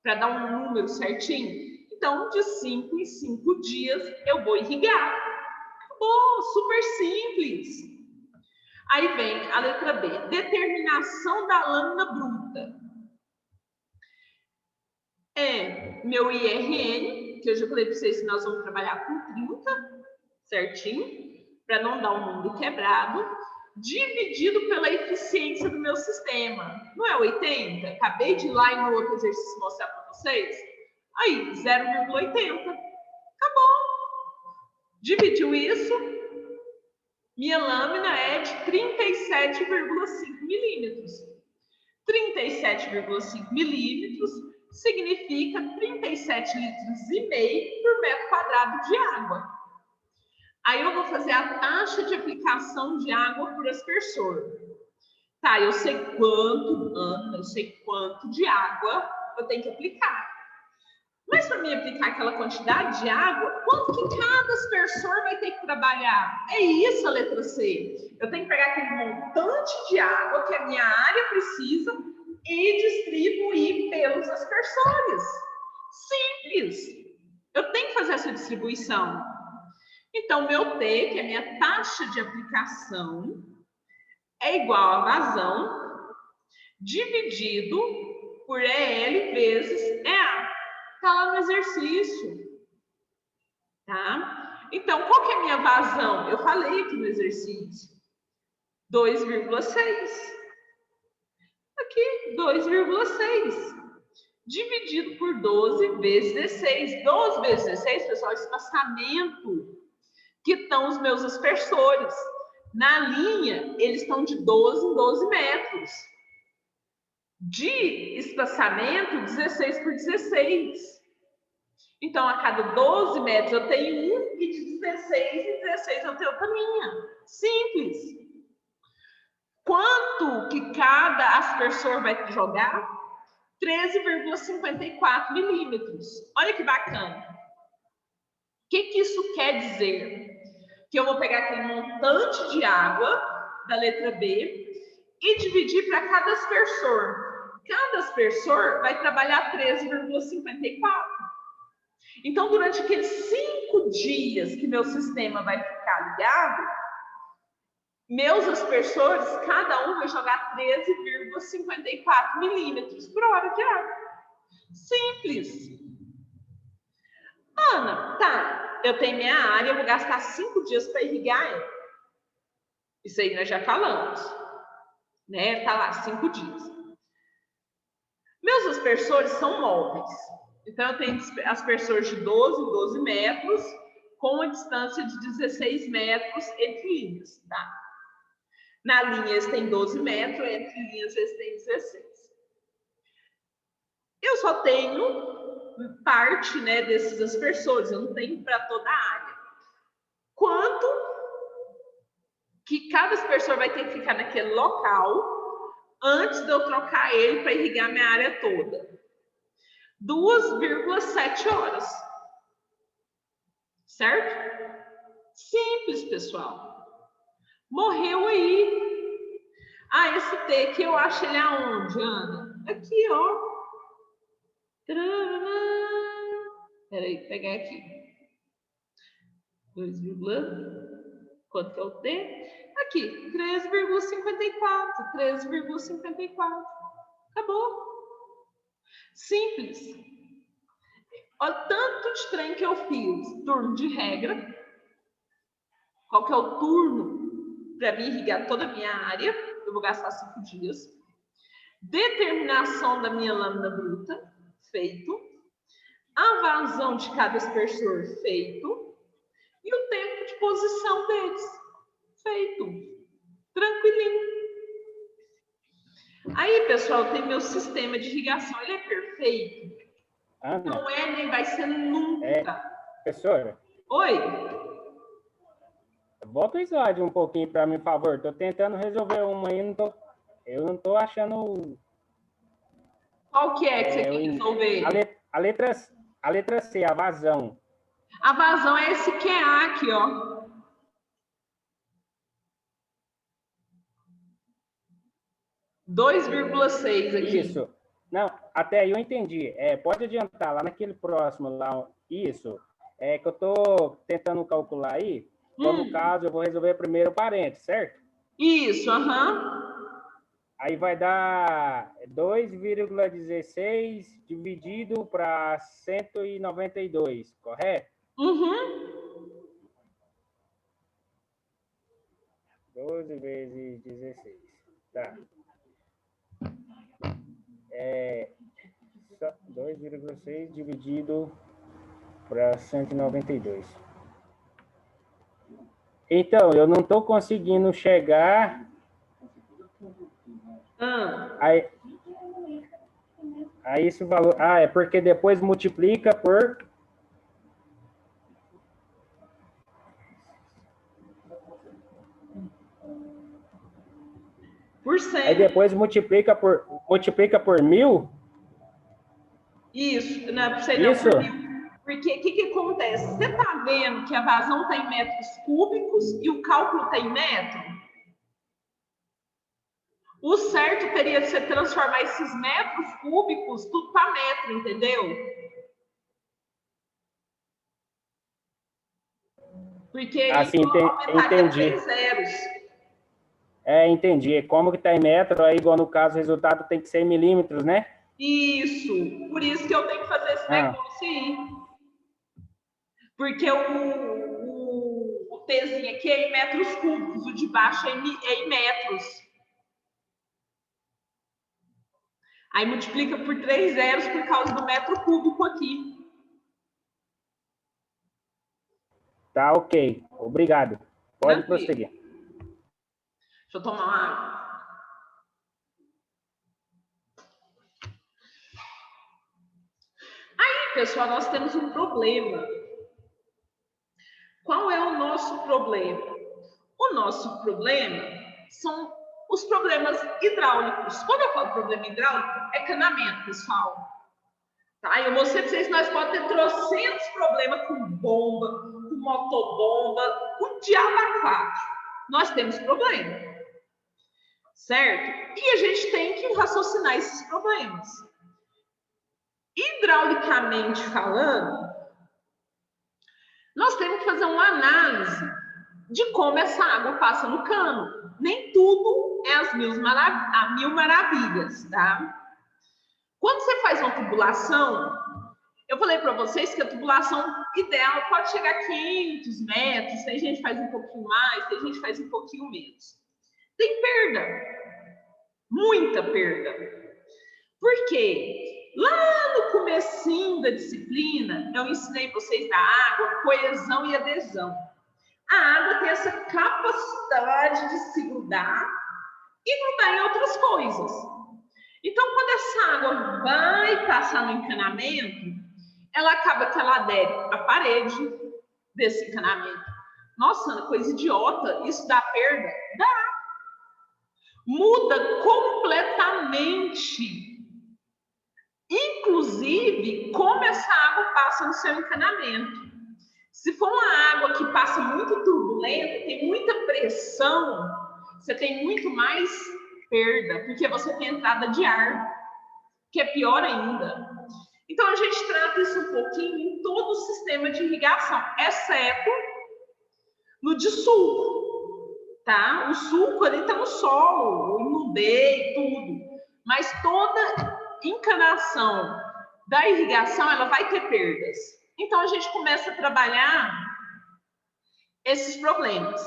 Para dar um número certinho? Então, de 5 em 5 dias, eu vou irrigar. Acabou, super simples. Aí vem a letra B. Determinação da lâmina bruta. É meu IRN, que eu já falei para vocês que nós vamos trabalhar com 30, certinho? Para não dar um número quebrado. Dividido pela eficiência do meu sistema. Não é 80? Acabei de ir lá e no outro exercício mostrar para vocês. Aí, 0,80. Acabou. Dividiu isso. Minha lâmina é de 37,5 milímetros. 37,5 milímetros significa 37,5 litros por metro quadrado de água. Aí eu vou fazer a taxa de aplicação de água por aspersor. Tá, eu sei quanto, Ana, eu sei quanto de água eu tenho que aplicar. Mas para mim aplicar aquela quantidade de água, quanto que cada aspersor vai ter que trabalhar? É isso a letra C. Eu tenho que pegar aquele montante de água que a minha área precisa e distribuir pelos aspersores. Simples. Eu tenho que fazer essa distribuição. Então, meu T, que é a minha taxa de aplicação, é igual a vazão dividido por EL vezes EA. Está lá no exercício. Tá? Então, qual que é a minha vazão? Eu falei aqui no exercício. 2,6. Aqui, 2,6. Dividido por 12 vezes 16. 12 vezes 16, pessoal, espaçamento que estão os meus aspersores. Na linha, eles estão de 12 em 12 metros. De espaçamento, 16 por 16. Então, a cada 12 metros eu tenho um, e de 16 em 16 eu tenho outra linha. Simples. Quanto que cada aspersor vai jogar? 13,54 milímetros. Olha que bacana. O que isso quer dizer? Que eu vou pegar aquele montante de água da letra B e dividir para cada aspersor. Cada aspersor vai trabalhar 13,54. Então, durante aqueles 5 dias que meu sistema vai ficar ligado, meus aspersores, cada um vai jogar 13,54 milímetros por hora de água. Simples. Ana, tá, eu tenho minha área, eu vou gastar 5 dias para irrigar ela. Isso aí nós já falamos, né? Tá lá, 5 dias. Meus aspersores são móveis. Então, eu tenho aspersores de 12 em 12 metros, com a distância de 16 metros entre linhas, tá? Na linha, eles têm 12 metros, entre linhas, eles têm 16. Eu só tenho parte, né, desses aspersores, eu não tenho para toda a área. Quanto que cada aspersor vai ter que ficar naquele local antes de eu trocar ele para irrigar minha área toda. 2,7 horas. Certo? Simples, pessoal. Morreu aí. Ah, esse T aqui eu acho ele aonde, Ana? Aqui, ó. Peraí, pegar aqui. 2, quanto que é o T? Aqui, 13,54. 13,54. Acabou. Simples. Olha o tanto de trem que eu fiz. Turno de regra. Qual que é o turno para mim irrigar toda a minha área? Eu vou gastar 5 dias. Determinação da minha lâmina bruta. Feito. A vazão de cada aspersor. Feito. E o tempo de posição deles. Feito. Tranquilinho. Aí, pessoal, tem meu sistema de irrigação. Ele é perfeito? Ana, não é, nem vai ser nunca. Professora? Oi? Volta o slide um pouquinho para mim, por favor. Estou tentando resolver uma aí, eu não estou achando... Qual que é que você quer resolver? A letra C, a vazão. A vazão é esse QA aqui, ó. (2,6) aqui. Isso. Não, até aí eu entendi. Pode adiantar lá naquele próximo lá. Isso. É que eu estou tentando calcular aí. Então, no caso, eu vou resolver primeiro o parênteses, certo? Isso, aham. Aí vai dar 2,16 dividido para 192, correto? Uhum. 12 vezes 16. Tá. 2,6 dividido para 192. Então, eu não estou conseguindo chegar... Aí esse valor... é porque depois multiplica por... Por 100. Aí depois multiplica por 1.000? Isso, não é por 100, não, Isso. por 1.000. Porque o que acontece? Você está vendo que a vazão tem metros cúbicos e o cálculo tem metro? O certo teria de ser transformar esses metros cúbicos tudo para metro, entendeu? Porque assim, aumentaria 3 zeros. Entendi. Como que está em metro, aí igual no caso o resultado tem que ser em milímetros, né? Isso. Por isso que eu tenho que fazer esse negócio aí. Porque o Tzinho aqui é em metros cúbicos, o de baixo é em metros. Aí multiplica por 3 zeros por causa do metro cúbico aqui. Tá, ok. Obrigado. Pode prosseguir. Deixa eu tomar uma água. Aí, pessoal, nós temos um problema. Qual é o nosso problema? O nosso problema são os problemas hidráulicos. Quando eu falo problema hidráulico, é canamento, pessoal. Tá? Eu mostrei para vocês que nós podemos ter trocentos problemas com bomba, com motobomba, com diabo a quatro. Nós temos problema. Certo? E a gente tem que raciocinar esses problemas. Hidraulicamente falando, nós temos que fazer uma análise de como essa água passa no cano. Nem tudo é as mil maravilhas, tá? Quando você faz uma tubulação, eu falei para vocês que a tubulação ideal pode chegar a 500 metros, tem gente que faz um pouquinho mais, tem gente que faz um pouquinho menos. Tem perda, muita perda. Por quê? Lá no comecinho da disciplina, eu ensinei vocês da água, coesão e adesão. A água tem essa capacidade de se grudar e grudar em outras coisas. Então, quando essa água vai passar no encanamento, ela acaba que ela adere à parede desse encanamento, Nossa, Ana, coisa idiota, isso dá perda? Dá. Muda completamente. Inclusive, como essa água passa no seu encanamento. Se for uma água que passa muito turbulenta, tem muita pressão, você tem muito mais perda, porque você tem entrada de ar, que é pior ainda. Então, a gente trata isso um pouquinho em todo o sistema de irrigação, exceto no de sulco, tá? O sulco ali está no solo, inundei, tudo. Mas toda encanação da irrigação, ela vai ter perdas. Então, a gente começa a trabalhar esses problemas.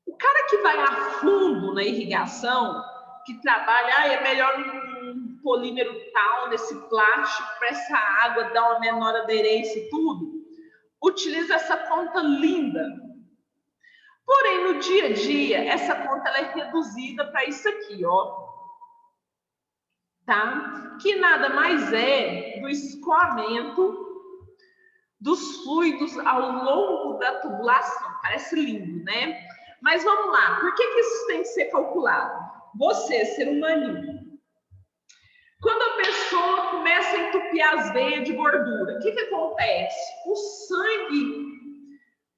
O cara que vai a fundo na irrigação, que trabalha, é melhor um polímero tal, nesse plástico, para essa água dar uma menor aderência e tudo, utiliza essa conta linda. Porém, no dia a dia, essa conta ela é reduzida para isso aqui, ó. Tá? Que nada mais é do escoamento dos fluidos ao longo da tubulação. Parece lindo, né? Mas vamos lá. Por que isso tem que ser calculado? Você, ser humaninho. Quando a pessoa começa a entupir as veias de gordura, o que acontece? O sangue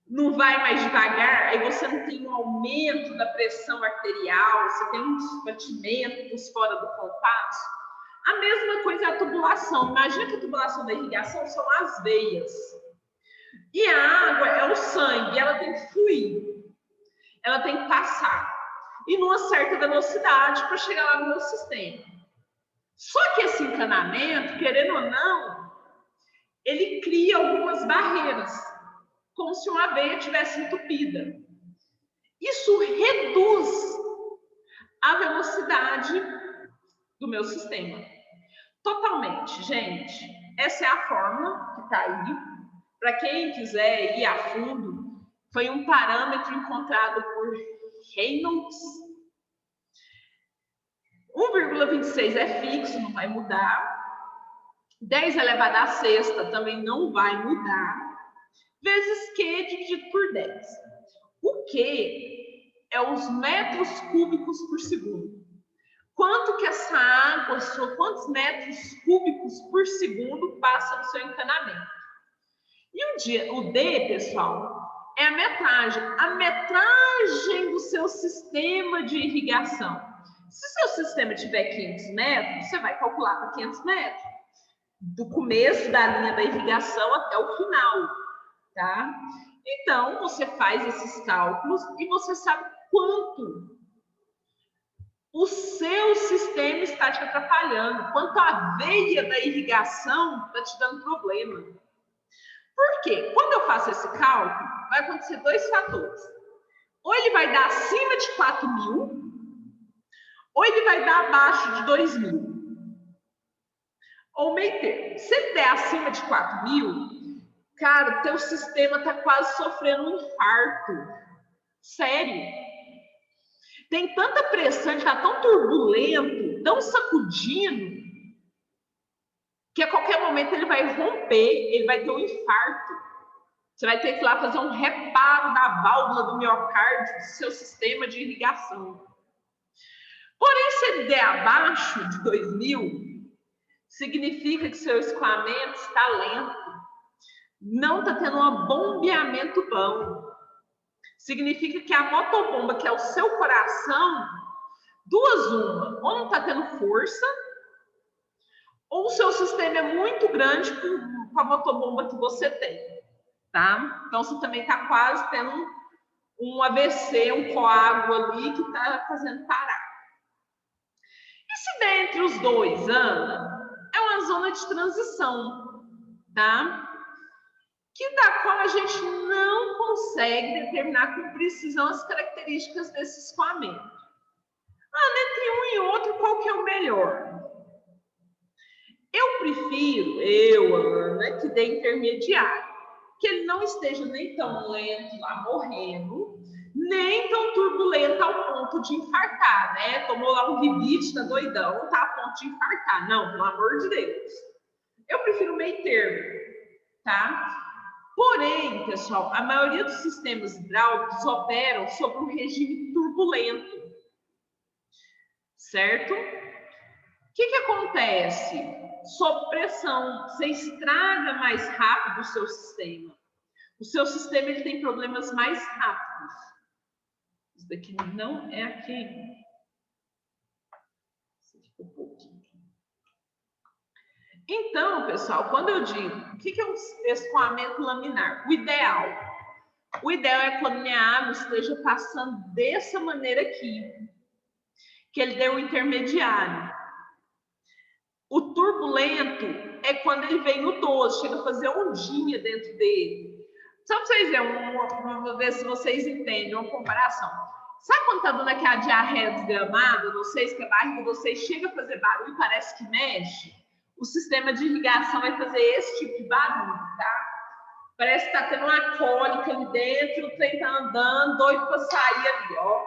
não vai mais devagar, aí você não tem um aumento da pressão arterial, você tem uns batimentos fora do compasso. A mesma coisa é a tubulação. Imagina que a tubulação da irrigação são as veias. E a água é o sangue, ela tem que fluir. Ela tem que passar. E numa certa velocidade para chegar lá no meu sistema. Só que esse encanamento, querendo ou não, ele cria algumas barreiras, como se uma veia tivesse entupida. Isso reduz a velocidade do meu sistema. Totalmente, gente. Essa é a fórmula que está aí. Para quem quiser ir a fundo, foi um parâmetro encontrado por Reynolds. 1,26 é fixo, não vai mudar. 10 elevado à sexta também não vai mudar. Vezes Q dividido por 10. O Q é os metros cúbicos por segundo. Quanto que essa água, quantos metros cúbicos por segundo passa no seu encanamento? E o D, pessoal, é a metragem. A metragem do seu sistema de irrigação. Se seu sistema tiver 500 metros, você vai calcular para 500 metros. Do começo da linha da irrigação até o final, tá? Então, você faz esses cálculos e você sabe quanto o seu sistema está te atrapalhando, quanto a veia da irrigação está te dando problema. Por quê? Quando eu faço esse cálculo, vai acontecer dois fatores. Ou ele vai dar acima de 4.000, ou ele vai dar abaixo de 2.000. Ou meio termo. Se ele der acima de 4.000, cara, teu sistema está quase sofrendo um infarto. Sério. Tem tanta pressão, ele está tão turbulento, tão sacudindo, que a qualquer momento ele vai romper, ele vai ter um infarto. Você vai ter que ir lá fazer um reparo da válvula do miocárdio do seu sistema de irrigação. Porém, se ele der abaixo de 2.000, significa que seu escoamento está lento. Não está tendo um bombeamento bom. Significa que a motobomba, que é o seu coração, duas uma, ou não está tendo força, ou o seu sistema é muito grande com a motobomba que você tem, tá? Então, você também está quase tendo um AVC, um coágulo ali que está fazendo parar. E se der entre os dois, Ana, é uma zona de transição, tá? Da qual a gente não consegue determinar com precisão as características desse escoamento. Entre um e outro, qual que é o melhor? Eu prefiro, Ana, que dê intermediário, que ele não esteja nem tão lento lá morrendo, nem tão turbulento ao ponto de infartar, né? Tomou lá um ribite, tá doidão, tá a ponto de infartar. Não, pelo amor de Deus. Eu prefiro meio termo, tá? Porém, pessoal, a maioria dos sistemas hidráulicos operam sob um regime turbulento, certo? O que acontece? Sob pressão, você estraga mais rápido o seu sistema. O seu sistema ele tem problemas mais rápidos. Isso daqui não é aqui. Então, pessoal, quando eu digo o que é um escoamento laminar? O ideal é quando minha água esteja passando dessa maneira aqui, que ele deu o intermediário. O turbulento é quando ele vem no 12, chega a fazer ondinha dentro dele. Só para vocês verem, vou ver se vocês entendem uma comparação. Sabe quando tá dando aquela diarreia desgramada, vocês, que a barriga de vocês chega a fazer barulho e parece que mexe? O sistema de irrigação vai fazer esse tipo de barulho, tá? Parece que tá tendo uma cólica ali dentro, o trem tá andando, doido para sair ali, ó.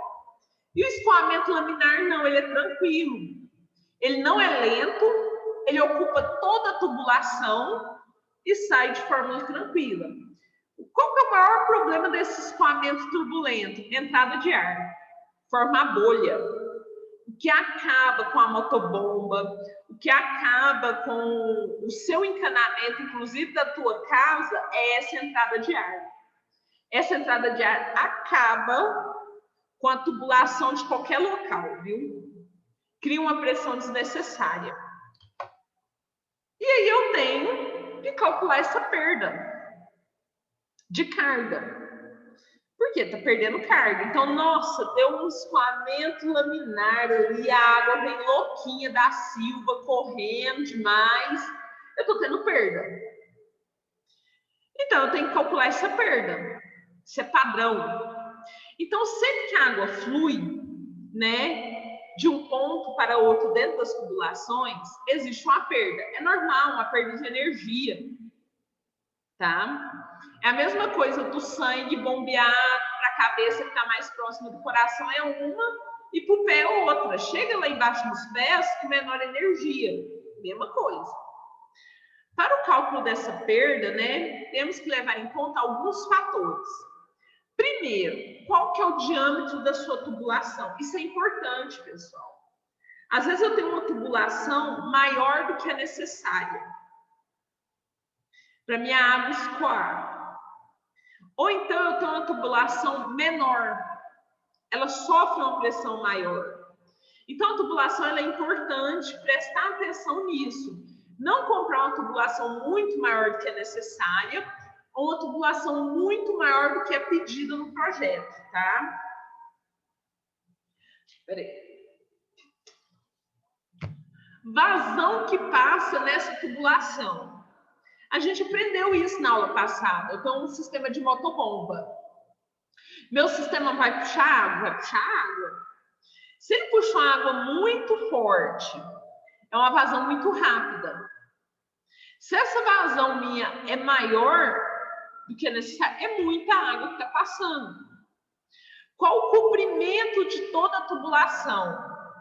E o escoamento laminar, não, ele é tranquilo. Ele não é lento, ele ocupa toda a tubulação e sai de forma tranquila. Qual que é o maior problema desse escoamento turbulento? Entrada de ar, formar bolha. O que acaba com a motobomba, o que acaba com o seu encanamento, inclusive da tua casa, é essa entrada de ar. Essa entrada de ar acaba com a tubulação de qualquer local, viu? Cria uma pressão desnecessária. E aí eu tenho que calcular essa perda de carga. Por quê? Tá perdendo carga. Então, nossa, deu um escoamento laminar ali, a água vem louquinha da Silva, correndo demais. Eu tô tendo perda. Então, eu tenho que calcular essa perda. Isso é padrão. Então, sempre que a água flui, né, de um ponto para outro dentro das tubulações, existe uma perda. É normal, uma perda de energia. Tá? É a mesma coisa do sangue bombear para a cabeça que está mais próxima do coração é uma e para o pé é outra. Chega lá embaixo nos pés com menor energia. Mesma coisa. Para o cálculo dessa perda, né, temos que levar em conta alguns fatores. Primeiro, qual que é o diâmetro da sua tubulação? Isso é importante, pessoal. Às vezes eu tenho uma tubulação maior do que a necessária para minha água escoar. Ou então eu tenho uma tubulação menor, ela sofre uma pressão maior. Então a tubulação ela é importante, prestar atenção nisso. Não comprar uma tubulação muito maior do que é necessária, ou uma tubulação muito maior do que é pedida no projeto, tá? Peraí. Vazão que passa nessa tubulação. A gente aprendeu isso na aula passada. Eu tenho um sistema de motobomba. Meu sistema vai puxar água? Vai puxar água. Se ele puxar água muito forte, é uma vazão muito rápida. Se essa vazão minha é maior do que necessário, é muita água que está passando. Qual o comprimento de toda a tubulação?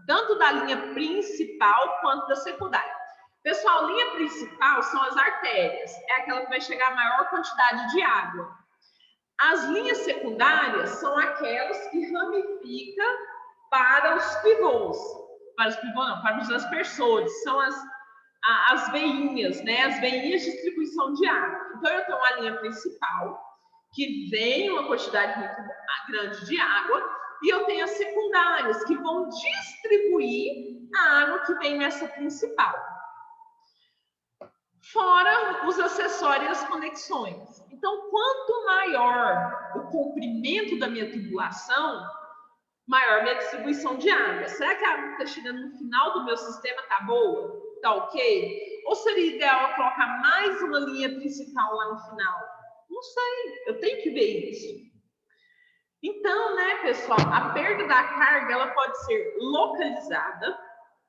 Tanto da linha principal quanto da secundária. Pessoal, linha principal são as artérias. É aquela que vai chegar a maior quantidade de água. As linhas secundárias são aquelas que ramificam para os pivôs. Para os pivôs não, para os aspersores. São as veinhas, né? As veinhas de distribuição de água. Então, eu tenho uma linha principal, que vem uma quantidade muito grande de água, e eu tenho as secundárias, que vão distribuir a água que vem nessa principal. Fora os acessórios e as conexões. Então, quanto maior o comprimento da minha tubulação, maior minha distribuição de água. Será que a água que está chegando no final do meu sistema está boa? Está ok? Ou seria ideal eu colocar mais uma linha principal lá no final? Não sei, eu tenho que ver isso. Então, né, pessoal, a perda da carga, ela pode ser localizada.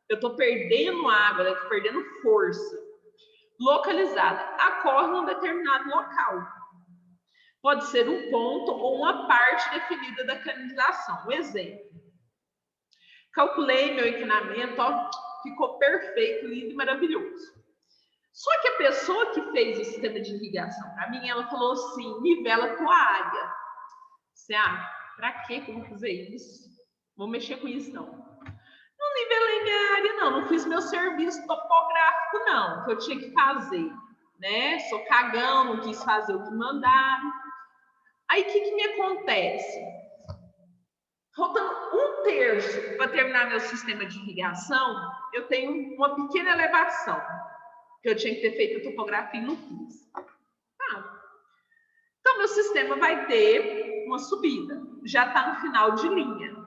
Eu estou perdendo água, eu estou perdendo força. Localizada, ocorre num determinado local. Pode ser um ponto ou uma parte definida da canalização. Um exemplo. Calculei meu encanamento, ó, ficou perfeito, lindo e maravilhoso. Só que a pessoa que fez o sistema de irrigação para mim, ela falou assim, nivela a tua área. Você, para que eu vou fazer isso? Vou mexer com isso, não. Não nivelei minha área, não fiz meu serviço topográfico, não, que eu tinha que fazer, né? Sou cagão, não quis fazer o que mandaram. Aí, o que me acontece? Faltando 1/3 para terminar meu sistema de irrigação, eu tenho uma pequena elevação, que eu tinha que ter feito a topografia e não fiz. Tá. Então, meu sistema vai ter uma subida. Já está no final de linha.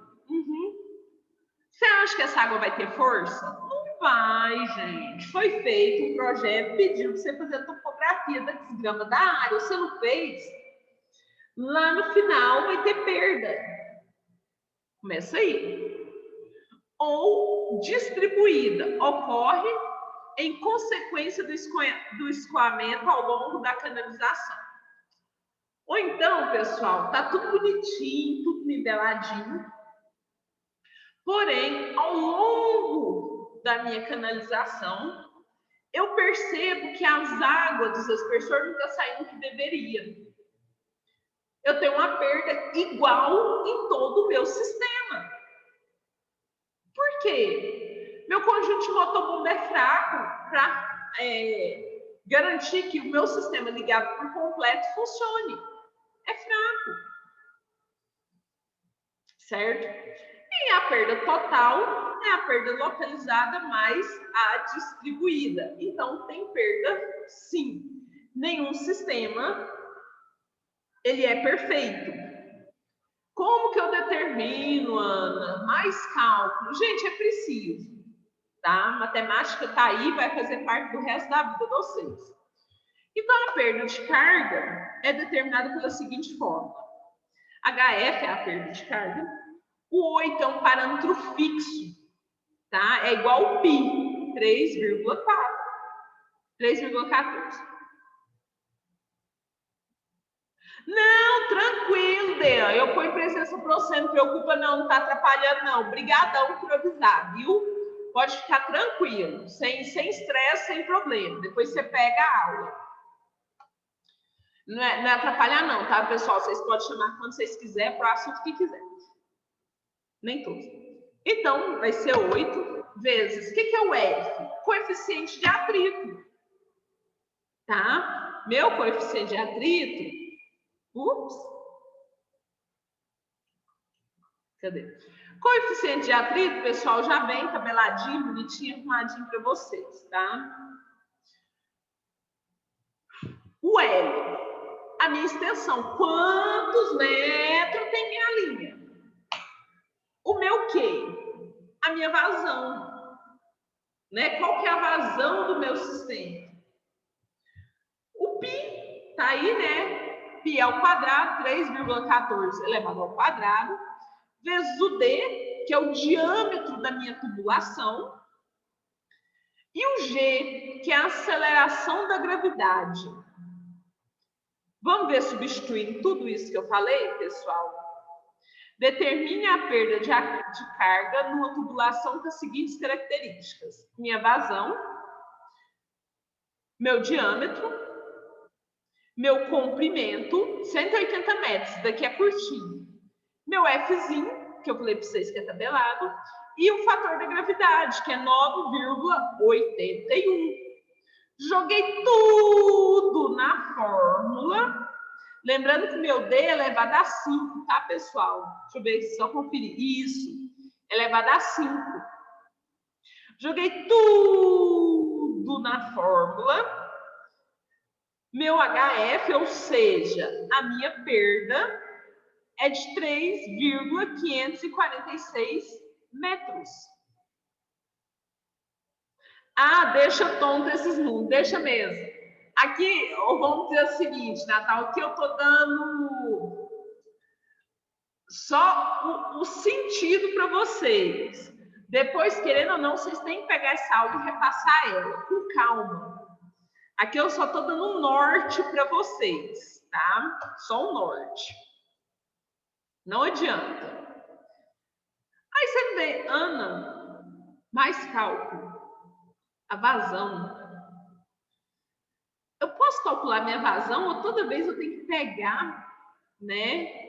Você acha que essa água vai ter força? Não vai, gente. Foi feito um projeto pedindo para você fazer a topografia da desgrama da área. Você não fez? Lá no final vai ter perda. Começa aí. Ou distribuída. Ocorre em consequência do escoamento ao longo da canalização. Ou então, pessoal, tá tudo bonitinho, tudo niveladinho. Porém, ao longo da minha canalização, eu percebo que as águas dos aspersores não estão saindo o que deveria. Eu tenho uma perda igual em todo o meu sistema. Por quê? Meu conjunto de motobomba é fraco para garantir que o meu sistema ligado por completo funcione. É fraco. Certo? E a perda total é a perda localizada mais a distribuída. Então, tem perda, sim. Nenhum sistema, ele é perfeito. Como que eu determino, Ana? Mais cálculo. Gente, é preciso. Tá? A matemática está aí, vai fazer parte do resto da vida de vocês. Então, a perda de carga é determinada pela seguinte fórmula. HF é a perda de carga. O 8 é um parâmetro fixo, tá? É igual ao π, 3,14. Não, tranquilo, Dean. Eu ponho presença para você, não preocupa não, não tá atrapalhando não. Obrigadão por avisar, viu? Pode ficar tranquilo, sem estresse, sem problema. Depois você pega a aula. Não é atrapalhar não, tá, pessoal? Vocês podem chamar quando vocês quiserem, para o assunto que quiser. Nem todos. Então, vai ser 8 vezes. O que é o F? Coeficiente de atrito. Tá? Meu coeficiente de atrito. Ups. Cadê? Coeficiente de atrito, pessoal, já vem tabeladinho, bonitinho, arrumadinho para vocês, tá? O L. A minha extensão. Quantos metros tem minha linha? O meu quê? A minha vazão. Né? Qual que é a vazão do meu sistema? O π tá aí, né? Π ao quadrado, 3,14 elevado ao quadrado, vezes o D, que é o diâmetro da minha tubulação, e o G, que é a aceleração da gravidade. Vamos ver substituindo tudo isso que eu falei, pessoal? Determine a perda de carga numa tubulação com as seguintes características. Minha vazão, meu diâmetro, meu comprimento, 180 metros, daqui é curtinho. Meu Fzinho, que eu falei para vocês que é tabelado, e o fator da gravidade, que é 9,81. Joguei tudo na fórmula. Lembrando que o meu D é elevado a 5, tá, pessoal? Deixa eu ver, só conferir. Isso, elevado a 5. Joguei tudo na fórmula. Meu HF, ou seja, a minha perda é de 3,546 metros. Deixa tonto esses números, deixa mesmo. Aqui, vamos dizer o seguinte, Natal, aqui eu estou dando só o sentido para vocês. Depois, querendo ou não, vocês têm que pegar essa aula e repassar ela, com calma. Aqui eu só estou dando um norte para vocês, tá? Só um norte. Não adianta. Aí você vê, Ana, mais cálculo. A vazão. posso calcular minha vazão ou toda vez eu tenho que pegar, né?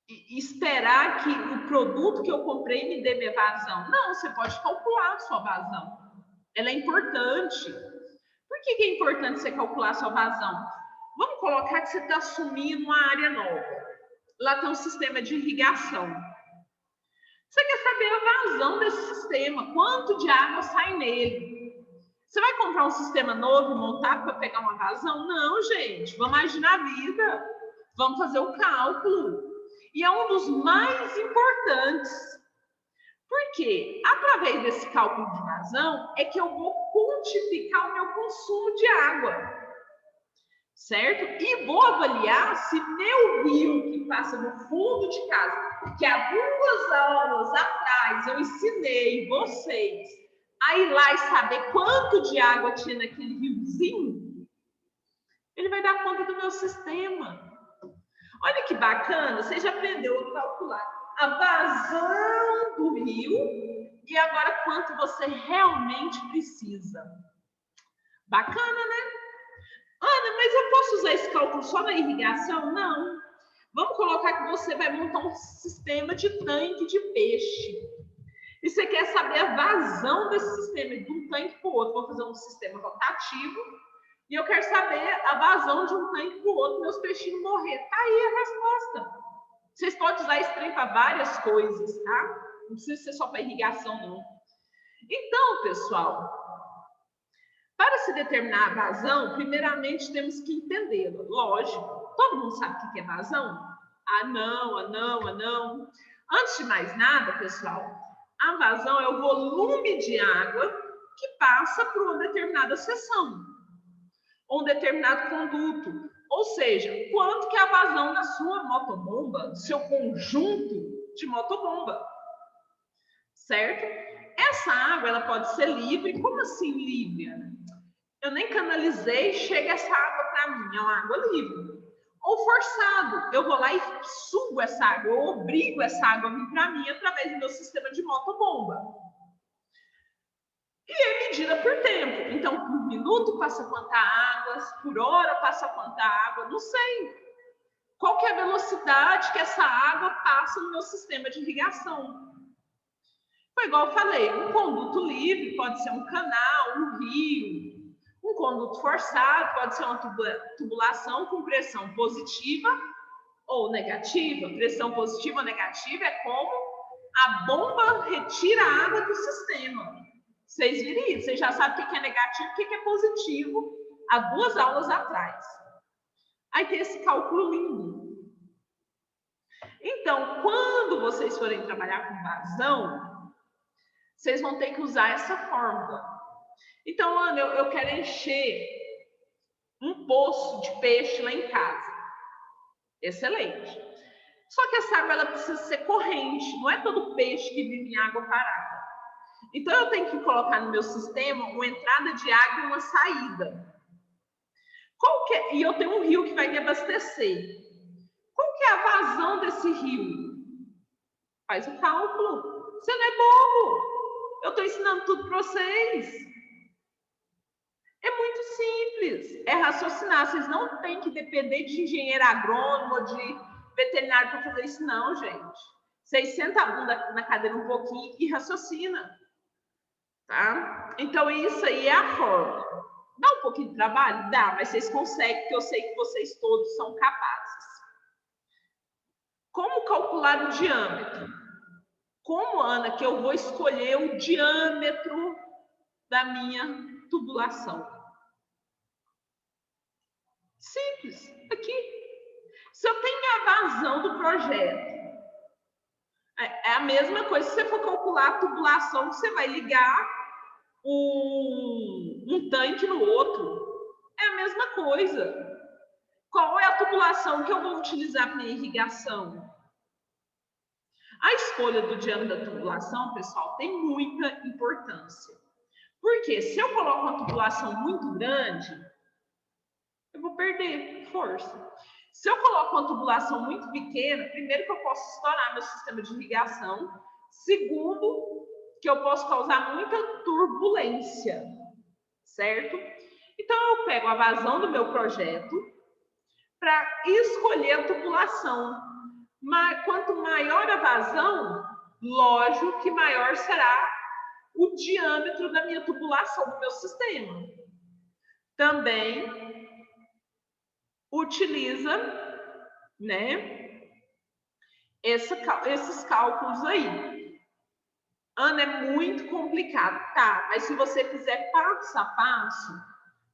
E esperar que o produto que eu comprei me dê minha vazão. Não, você pode calcular a sua vazão. Ela é importante. Por que é importante você calcular a sua vazão? Vamos colocar que você está assumindo uma área nova. Lá tem um sistema de irrigação. Você quer saber a vazão desse sistema, quanto de água sai nele. Você vai comprar um sistema novo, montar para pegar uma vazão? Não, gente. Vamos agir na vida. Vamos fazer o cálculo. E é um dos mais importantes. Porque, através desse cálculo de vazão, é que eu vou quantificar o meu consumo de água. Certo? E vou avaliar se meu rio que passa no fundo de casa, que há 2 aulas atrás eu ensinei vocês a ir lá e saber quanto de água tinha naquele riozinho, ele vai dar conta do meu sistema. Olha que bacana, você já aprendeu a calcular a vazão do rio e agora quanto você realmente precisa. Bacana, né? Ana, mas eu posso usar esse cálculo só na irrigação? Não. Vamos colocar que você vai montar um sistema de tanque de peixe. E você quer saber a vazão desse sistema de um tanque para o outro. Vou fazer um sistema rotativo e eu quero saber a vazão de um tanque para o outro, meus peixinhos morrer. Tá aí a resposta. Vocês podem usar esse trem para várias coisas, tá? Não precisa ser só para irrigação, não. Então, pessoal, para se determinar a vazão, primeiramente temos que entendê-la. Lógico, todo mundo sabe o que é vazão? Ah, não. Antes de mais nada, pessoal, a vazão é o volume de água que passa por uma determinada seção, ou um determinado conduto. Ou seja, quanto que é a vazão da sua motobomba, do seu conjunto de motobomba. Certo? Essa água, ela pode ser livre. Como assim livre? Eu nem canalizei, chega essa água para mim, é uma água livre. Ou forçado, eu vou lá e sugo essa água, eu obrigo essa água a vir para mim através do meu sistema de motobomba. E é medida por tempo. Então, por minuto passa quanta água, por hora passa quanta água, não sei. Qual que é a velocidade que essa água passa no meu sistema de irrigação? Foi igual eu falei, um conduto livre pode ser um canal, um rio. Um conduto forçado pode ser uma tubulação com pressão positiva ou negativa. Pressão positiva ou negativa é como a bomba retira a água do sistema. Vocês viram isso? Vocês já sabem o que é negativo e o que é positivo há 2 aulas atrás. Aí tem esse cálculo lindo. Então, quando vocês forem trabalhar com vazão, vocês vão ter que usar essa fórmula. Então, Ana, eu quero encher um poço de peixe lá em casa. Excelente. Só que essa água ela precisa ser corrente. Não é todo peixe que vive em água parada. Então, eu tenho que colocar no meu sistema uma entrada de água e uma saída. E eu tenho um rio que vai me abastecer. Qual que é a vazão desse rio? Faz o cálculo. Você não é bobo. Eu estou ensinando tudo para vocês. É muito simples, é raciocinar. Vocês não têm que depender de engenheiro agrônomo ou de veterinário para fazer isso, não, gente. Vocês sentam a bunda na cadeira um pouquinho e raciocina, tá? Então, isso aí é a fórmula. Dá um pouquinho de trabalho? Dá, mas vocês conseguem, porque eu sei que vocês todos são capazes. Como calcular o diâmetro? Como, Ana, que eu vou escolher o diâmetro da minha tubulação? Simples, aqui. Se eu tenho a vazão do projeto, é a mesma coisa se você for calcular a tubulação que você vai ligar um tanque no outro. É a mesma coisa. Qual é a tubulação que eu vou utilizar para minha irrigação? A escolha do diâmetro da tubulação, pessoal, tem muita importância. Porque se eu coloco uma tubulação muito grande, eu vou perder força. Se eu coloco uma tubulação muito pequena, primeiro que eu posso estourar meu sistema de irrigação. Segundo, que eu posso causar muita turbulência, certo? Então, Então, eu pego a vazão do meu projeto para escolher a tubulação. Mas, quanto maior a vazão, lógico que maior será o diâmetro da minha tubulação do meu sistema. Também utiliza, né, esses cálculos aí. Ana, é muito complicado, tá? Mas se você fizer passo a passo,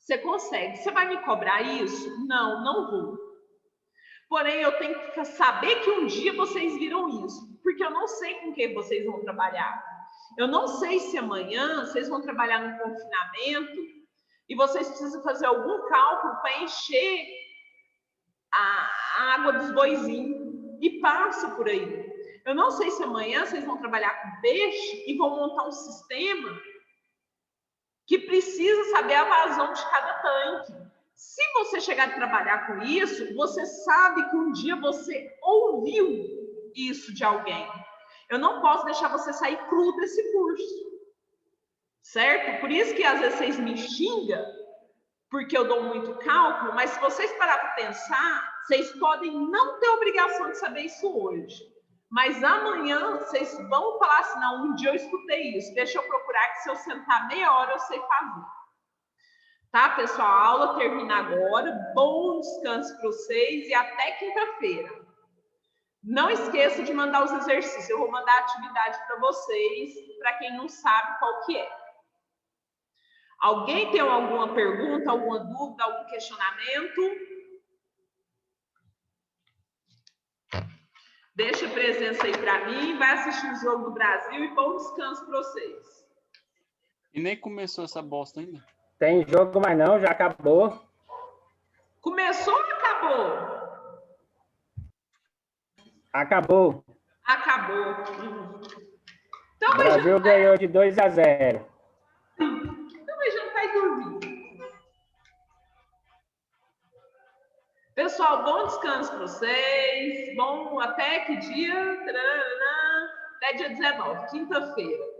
você consegue. Você vai me cobrar isso? Não, não vou. Porém, eu tenho que saber que um dia vocês viram isso, porque eu não sei com quem vocês vão trabalhar. Eu não sei se amanhã vocês vão trabalhar no confinamento e vocês precisam fazer algum cálculo para encher a água dos boizinhos e passa por aí. Eu não sei se amanhã vocês vão trabalhar com peixe e vão montar um sistema que precisa saber a vazão de cada tanque. Se você chegar a trabalhar com isso, você sabe que um dia você ouviu isso de alguém. Eu não posso deixar você sair cru desse curso, certo? Por isso que às vezes vocês me xingam, porque eu dou muito cálculo, mas se vocês parar para pensar, vocês podem não ter obrigação de saber isso hoje. Mas amanhã vocês vão falar assim, não, um dia eu escutei isso, deixa eu procurar que se eu sentar meia hora eu sei fazer. Tá, pessoal? A aula termina agora. Bom descanso para vocês e até quinta-feira. Não esqueça de mandar os exercícios. Eu vou mandar a atividade para vocês, para quem não sabe qual que é. Alguém tem alguma pergunta, alguma dúvida, algum questionamento? Deixa a presença aí para mim, vai assistir o Jogo do Brasil e bom descanso para vocês. E nem começou essa bosta ainda. Tem jogo, mas não, já acabou. Começou ou acabou? Acabou. Acabou. Então, O Brasil ganhou de 2-0. Então, a gente vai dormir. Pessoal, bom descanso para vocês. Bom, até que dia? Até dia 19, quinta-feira.